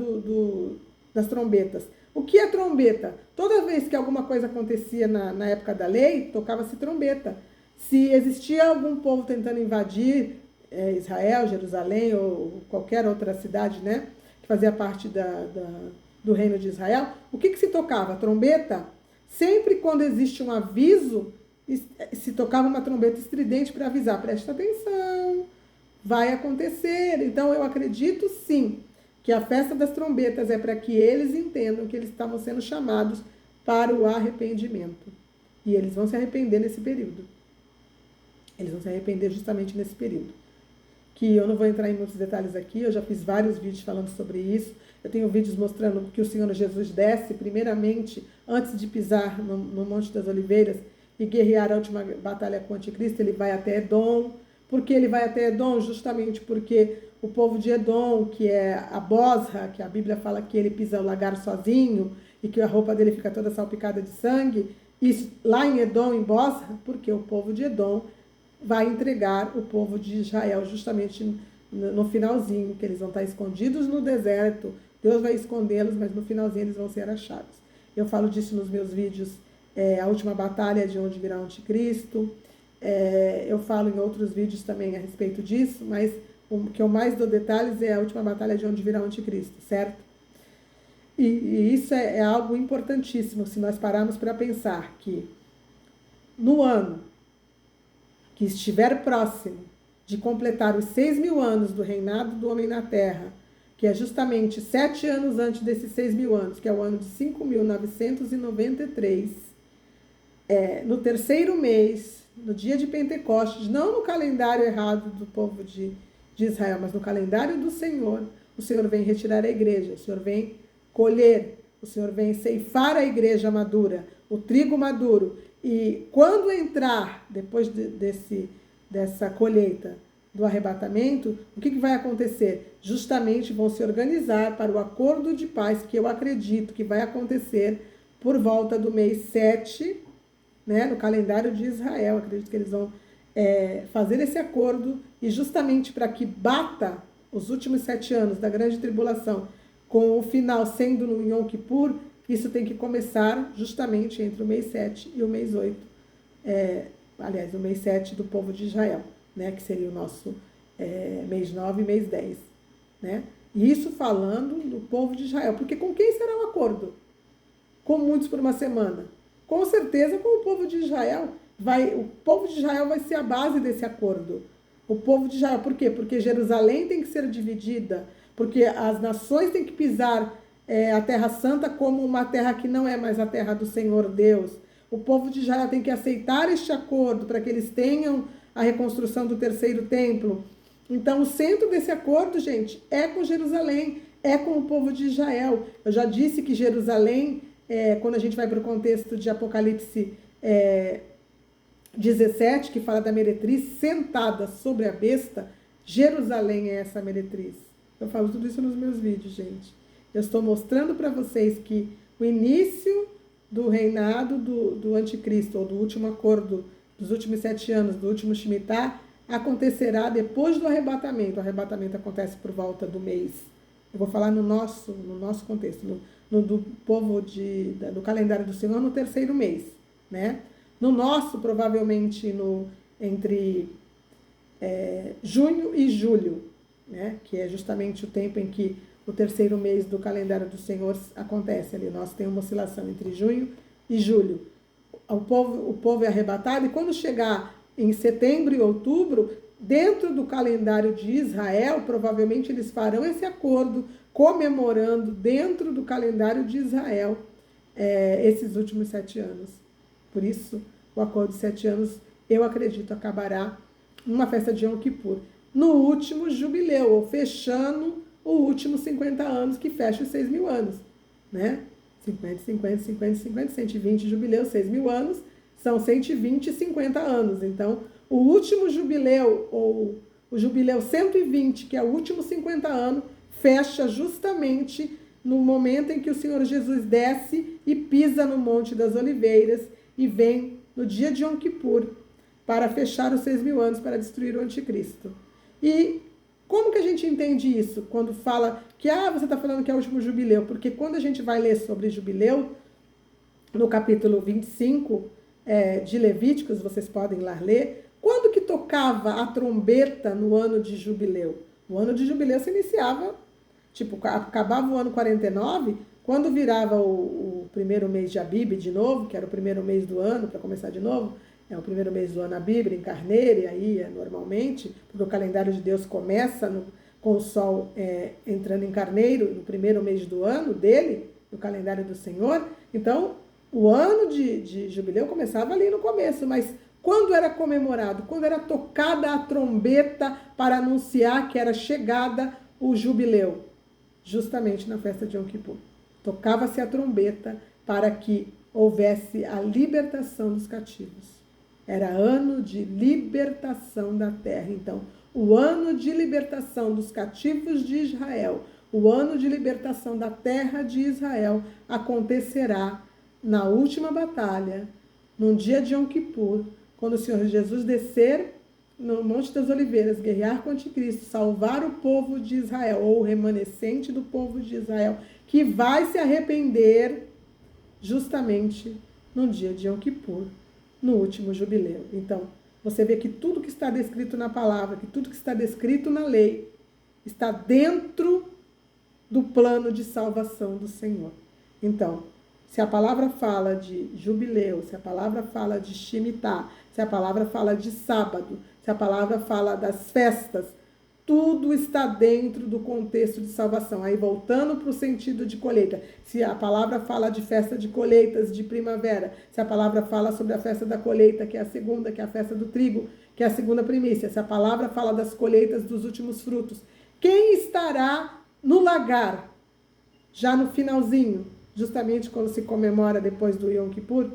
das trombetas? O que é trombeta? Toda vez que alguma coisa acontecia na época da lei, tocava-se trombeta. Se existia algum povo tentando invadir Israel, Jerusalém ou qualquer outra cidade, né, que fazia parte do reino de Israel, o que se tocava? Trombeta? Sempre quando existe um aviso, se tocava uma trombeta estridente para avisar, presta atenção, vai acontecer. Então eu acredito sim que a festa das trombetas é para que eles entendam que eles estavam sendo chamados para o arrependimento. E eles vão se arrepender nesse período. Eles vão se arrepender justamente nesse período. Que eu não vou entrar em muitos detalhes aqui, eu já fiz vários vídeos falando sobre isso. Eu tenho vídeos mostrando que o Senhor Jesus desce, primeiramente, antes de pisar no Monte das Oliveiras e guerrear a última batalha com o anticristo, ele vai até Edom. Por que ele vai até Edom? Justamente porque o povo de Edom, que é a Bosra, que a Bíblia fala que ele pisa o lagar sozinho e que a roupa dele fica toda salpicada de sangue, isso lá em Edom, em Bosra, porque o povo de Edom vai entregar o povo de Israel justamente no finalzinho, que eles vão estar escondidos no deserto. Deus vai escondê-los, mas no finalzinho eles vão ser achados. Eu falo disso nos meus vídeos, a última batalha de onde virá o anticristo. Eu falo em outros vídeos também a respeito disso, mas o que eu mais dou detalhes é a última batalha de onde virá o anticristo, certo? E isso é algo importantíssimo, se nós pararmos para pensar que no ano que estiver próximo de completar os 6.000 anos do reinado do homem na terra, que é justamente 7 anos antes desses 6.000 anos, que é o ano de 5.993, no terceiro mês, no dia de Pentecostes, não no calendário errado do povo de Israel, mas no calendário do Senhor, o Senhor vem retirar a igreja, o Senhor vem colher, o Senhor vem ceifar a igreja madura, o trigo maduro. E quando entrar, depois dessa colheita, do arrebatamento, o que vai acontecer? Justamente vão se organizar para o acordo de paz, que eu acredito que vai acontecer por volta do mês 7, né, no calendário de Israel. Acredito que eles vão fazer esse acordo, e justamente para que bata os últimos 7 anos da grande tribulação, com o final sendo no Yom Kippur, isso tem que começar justamente entre o mês 7 e o mês 8. Aliás, o mês 7 do povo de Israel, né, que seria o nosso mês 9 e mês 10. Né? E isso falando do povo de Israel. Porque com quem será o acordo? Com muitos por uma semana. Com certeza com o povo de Israel. O povo de Israel vai ser a base desse acordo. O povo de Israel, por quê? Porque Jerusalém tem que ser dividida, porque as nações têm que pisar a Terra Santa como uma terra que não é mais a terra do Senhor Deus. O povo de Israel tem que aceitar este acordo para que eles tenham a reconstrução do terceiro templo. Então, o centro desse acordo, gente, é com Jerusalém, é com o povo de Israel. Eu já disse que Jerusalém, quando a gente vai para o contexto de Apocalipse 17, que fala da meretriz sentada sobre a besta, Jerusalém é essa meretriz. Eu falo tudo isso nos meus vídeos, gente. Eu estou mostrando para vocês que o início do reinado do anticristo, ou do último acordo, dos últimos 7 anos, do último Shemitah, acontecerá depois do arrebatamento. O arrebatamento acontece por volta do mês. Eu vou falar no nosso contexto, do povo do calendário do Senhor, no terceiro mês, né? No nosso, provavelmente, entre junho e julho, né? Que é justamente o tempo em que o terceiro mês do calendário do Senhor acontece ali. Nós temos uma oscilação entre junho e julho. O povo é arrebatado, e quando chegar em setembro e outubro, dentro do calendário de Israel, provavelmente eles farão esse acordo, comemorando dentro do calendário de Israel esses últimos 7 anos. Por isso, o acordo de 7 anos, eu acredito, acabará numa festa de Yom Kippur, no último jubileu, ou fechando o último 50 anos, que fecha os 6.000 anos, né? 50, 50, 50, 50, 120 jubileus, 6.000 anos, são 120 e 50 anos. Então, o último jubileu, ou o jubileu 120, que é o último 50 anos, fecha justamente no momento em que o Senhor Jesus desce e pisa no Monte das Oliveiras e vem no dia de Yom Kippur para fechar os 6.000 anos, para destruir o anticristo. E como que a gente entende isso? Quando fala que você está falando que é o último jubileu, porque quando a gente vai ler sobre jubileu, no capítulo 25 de Levíticos, vocês podem lá ler, quando que tocava a trombeta no ano de jubileu? O ano de jubileu se iniciava, acabava o ano 49, quando virava o primeiro mês de Abib de novo, que era o primeiro mês do ano, para começar de novo, o primeiro mês do ano Abib, em Carneiro, e aí normalmente, porque o calendário de Deus começa com o sol entrando em Carneiro, no primeiro mês do ano dele, no calendário do Senhor. Então, o ano de jubileu começava ali no começo, mas quando era comemorado, quando era tocada a trombeta para anunciar que era chegada o jubileu? Justamente na festa de Yom Kippur. Tocava-se a trombeta para que houvesse a libertação dos cativos. Era ano de libertação da terra. Então, o ano de libertação dos cativos de Israel, o ano de libertação da terra de Israel, acontecerá na última batalha, num dia de Yom Kippur, quando o Senhor Jesus descer no Monte das Oliveiras, guerrear com o anticristo, salvar o povo de Israel, ou o remanescente do povo de Israel, que vai se arrepender justamente no dia de Yom Kippur, no último jubileu. Então, você vê que tudo que está descrito na palavra, que tudo que está descrito na lei, está dentro do plano de salvação do Senhor. Então, se a palavra fala de jubileu, se a palavra fala de Shemitah, se a palavra fala de sábado, se a palavra fala das festas, tudo está dentro do contexto de salvação. Aí, voltando para o sentido de colheita, se a palavra fala de festa de colheitas de primavera, se a palavra fala sobre a festa da colheita, que é a segunda, que é a festa do trigo, que é a segunda primícia, se a palavra fala das colheitas dos últimos frutos, quem estará no lagar, já no finalzinho, justamente quando se comemora depois do Yom Kippur,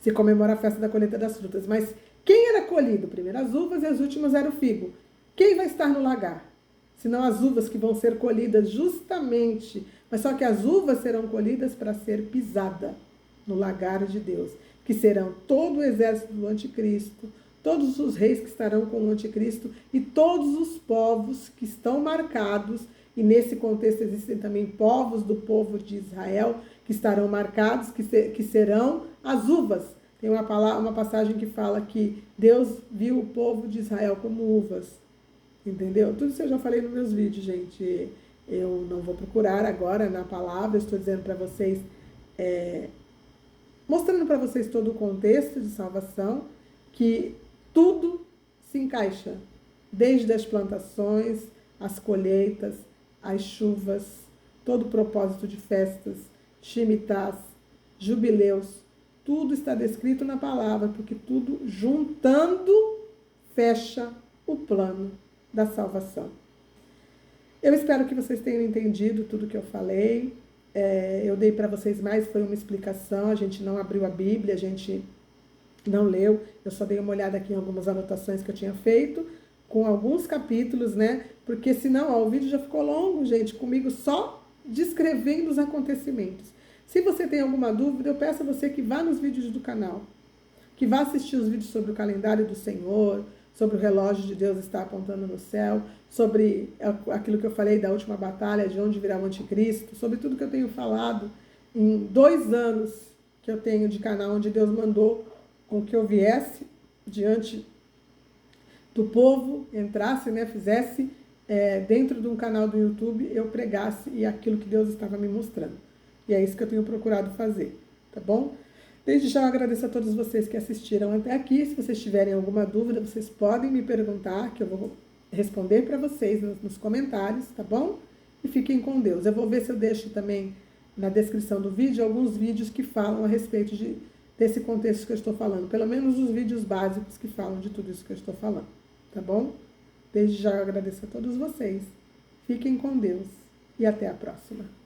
se comemora a festa da colheita das frutas, mas Quem era colhido? Primeiro as uvas e as últimas era o figo. Quem vai estar no lagar? Senão as uvas que vão ser colhidas justamente, mas só que as uvas serão colhidas para ser pisada no lagar de Deus, que serão todo o exército do anticristo, todos os reis que estarão com o anticristo e todos os povos que estão marcados, e nesse contexto existem também povos do povo de Israel que estarão marcados, que serão as uvas. Tem uma passagem que fala que Deus viu o povo de Israel como uvas. Entendeu? Tudo isso eu já falei nos meus vídeos, gente. Eu não vou procurar agora na palavra, estou dizendo para vocês, mostrando para vocês todo o contexto de salvação, que tudo se encaixa, desde as plantações, as colheitas, as chuvas, todo o propósito de festas, shimitás, jubileus, tudo está descrito na palavra, porque tudo juntando fecha o plano da salvação. Eu espero que vocês tenham entendido tudo que eu falei. Eu dei para vocês mais, foi uma explicação, a gente não abriu a Bíblia, a gente não leu, eu só dei uma olhada aqui em algumas anotações que eu tinha feito, com alguns capítulos, né? Porque senão, o vídeo já ficou longo, gente, comigo só descrevendo os acontecimentos. Se você tem alguma dúvida, eu peço a você que vá nos vídeos do canal, que vá assistir os vídeos sobre o calendário do Senhor, sobre o relógio de Deus estar apontando no céu, sobre aquilo que eu falei da última batalha, de onde virá o anticristo, sobre tudo que eu tenho falado em 2 anos que eu tenho de canal, onde Deus mandou com que eu viesse diante do povo, entrasse, né, fizesse dentro de um canal do YouTube, eu pregasse e aquilo que Deus estava me mostrando. E é isso que eu tenho procurado fazer, tá bom? Desde já eu agradeço a todos vocês que assistiram até aqui. Se vocês tiverem alguma dúvida, vocês podem me perguntar, que eu vou responder para vocês nos comentários, tá bom? E fiquem com Deus. Eu vou ver se eu deixo também na descrição do vídeo alguns vídeos que falam a respeito desse contexto que eu estou falando. Pelo menos os vídeos básicos que falam de tudo isso que eu estou falando, tá bom? Desde já eu agradeço a todos vocês. Fiquem com Deus e até a próxima.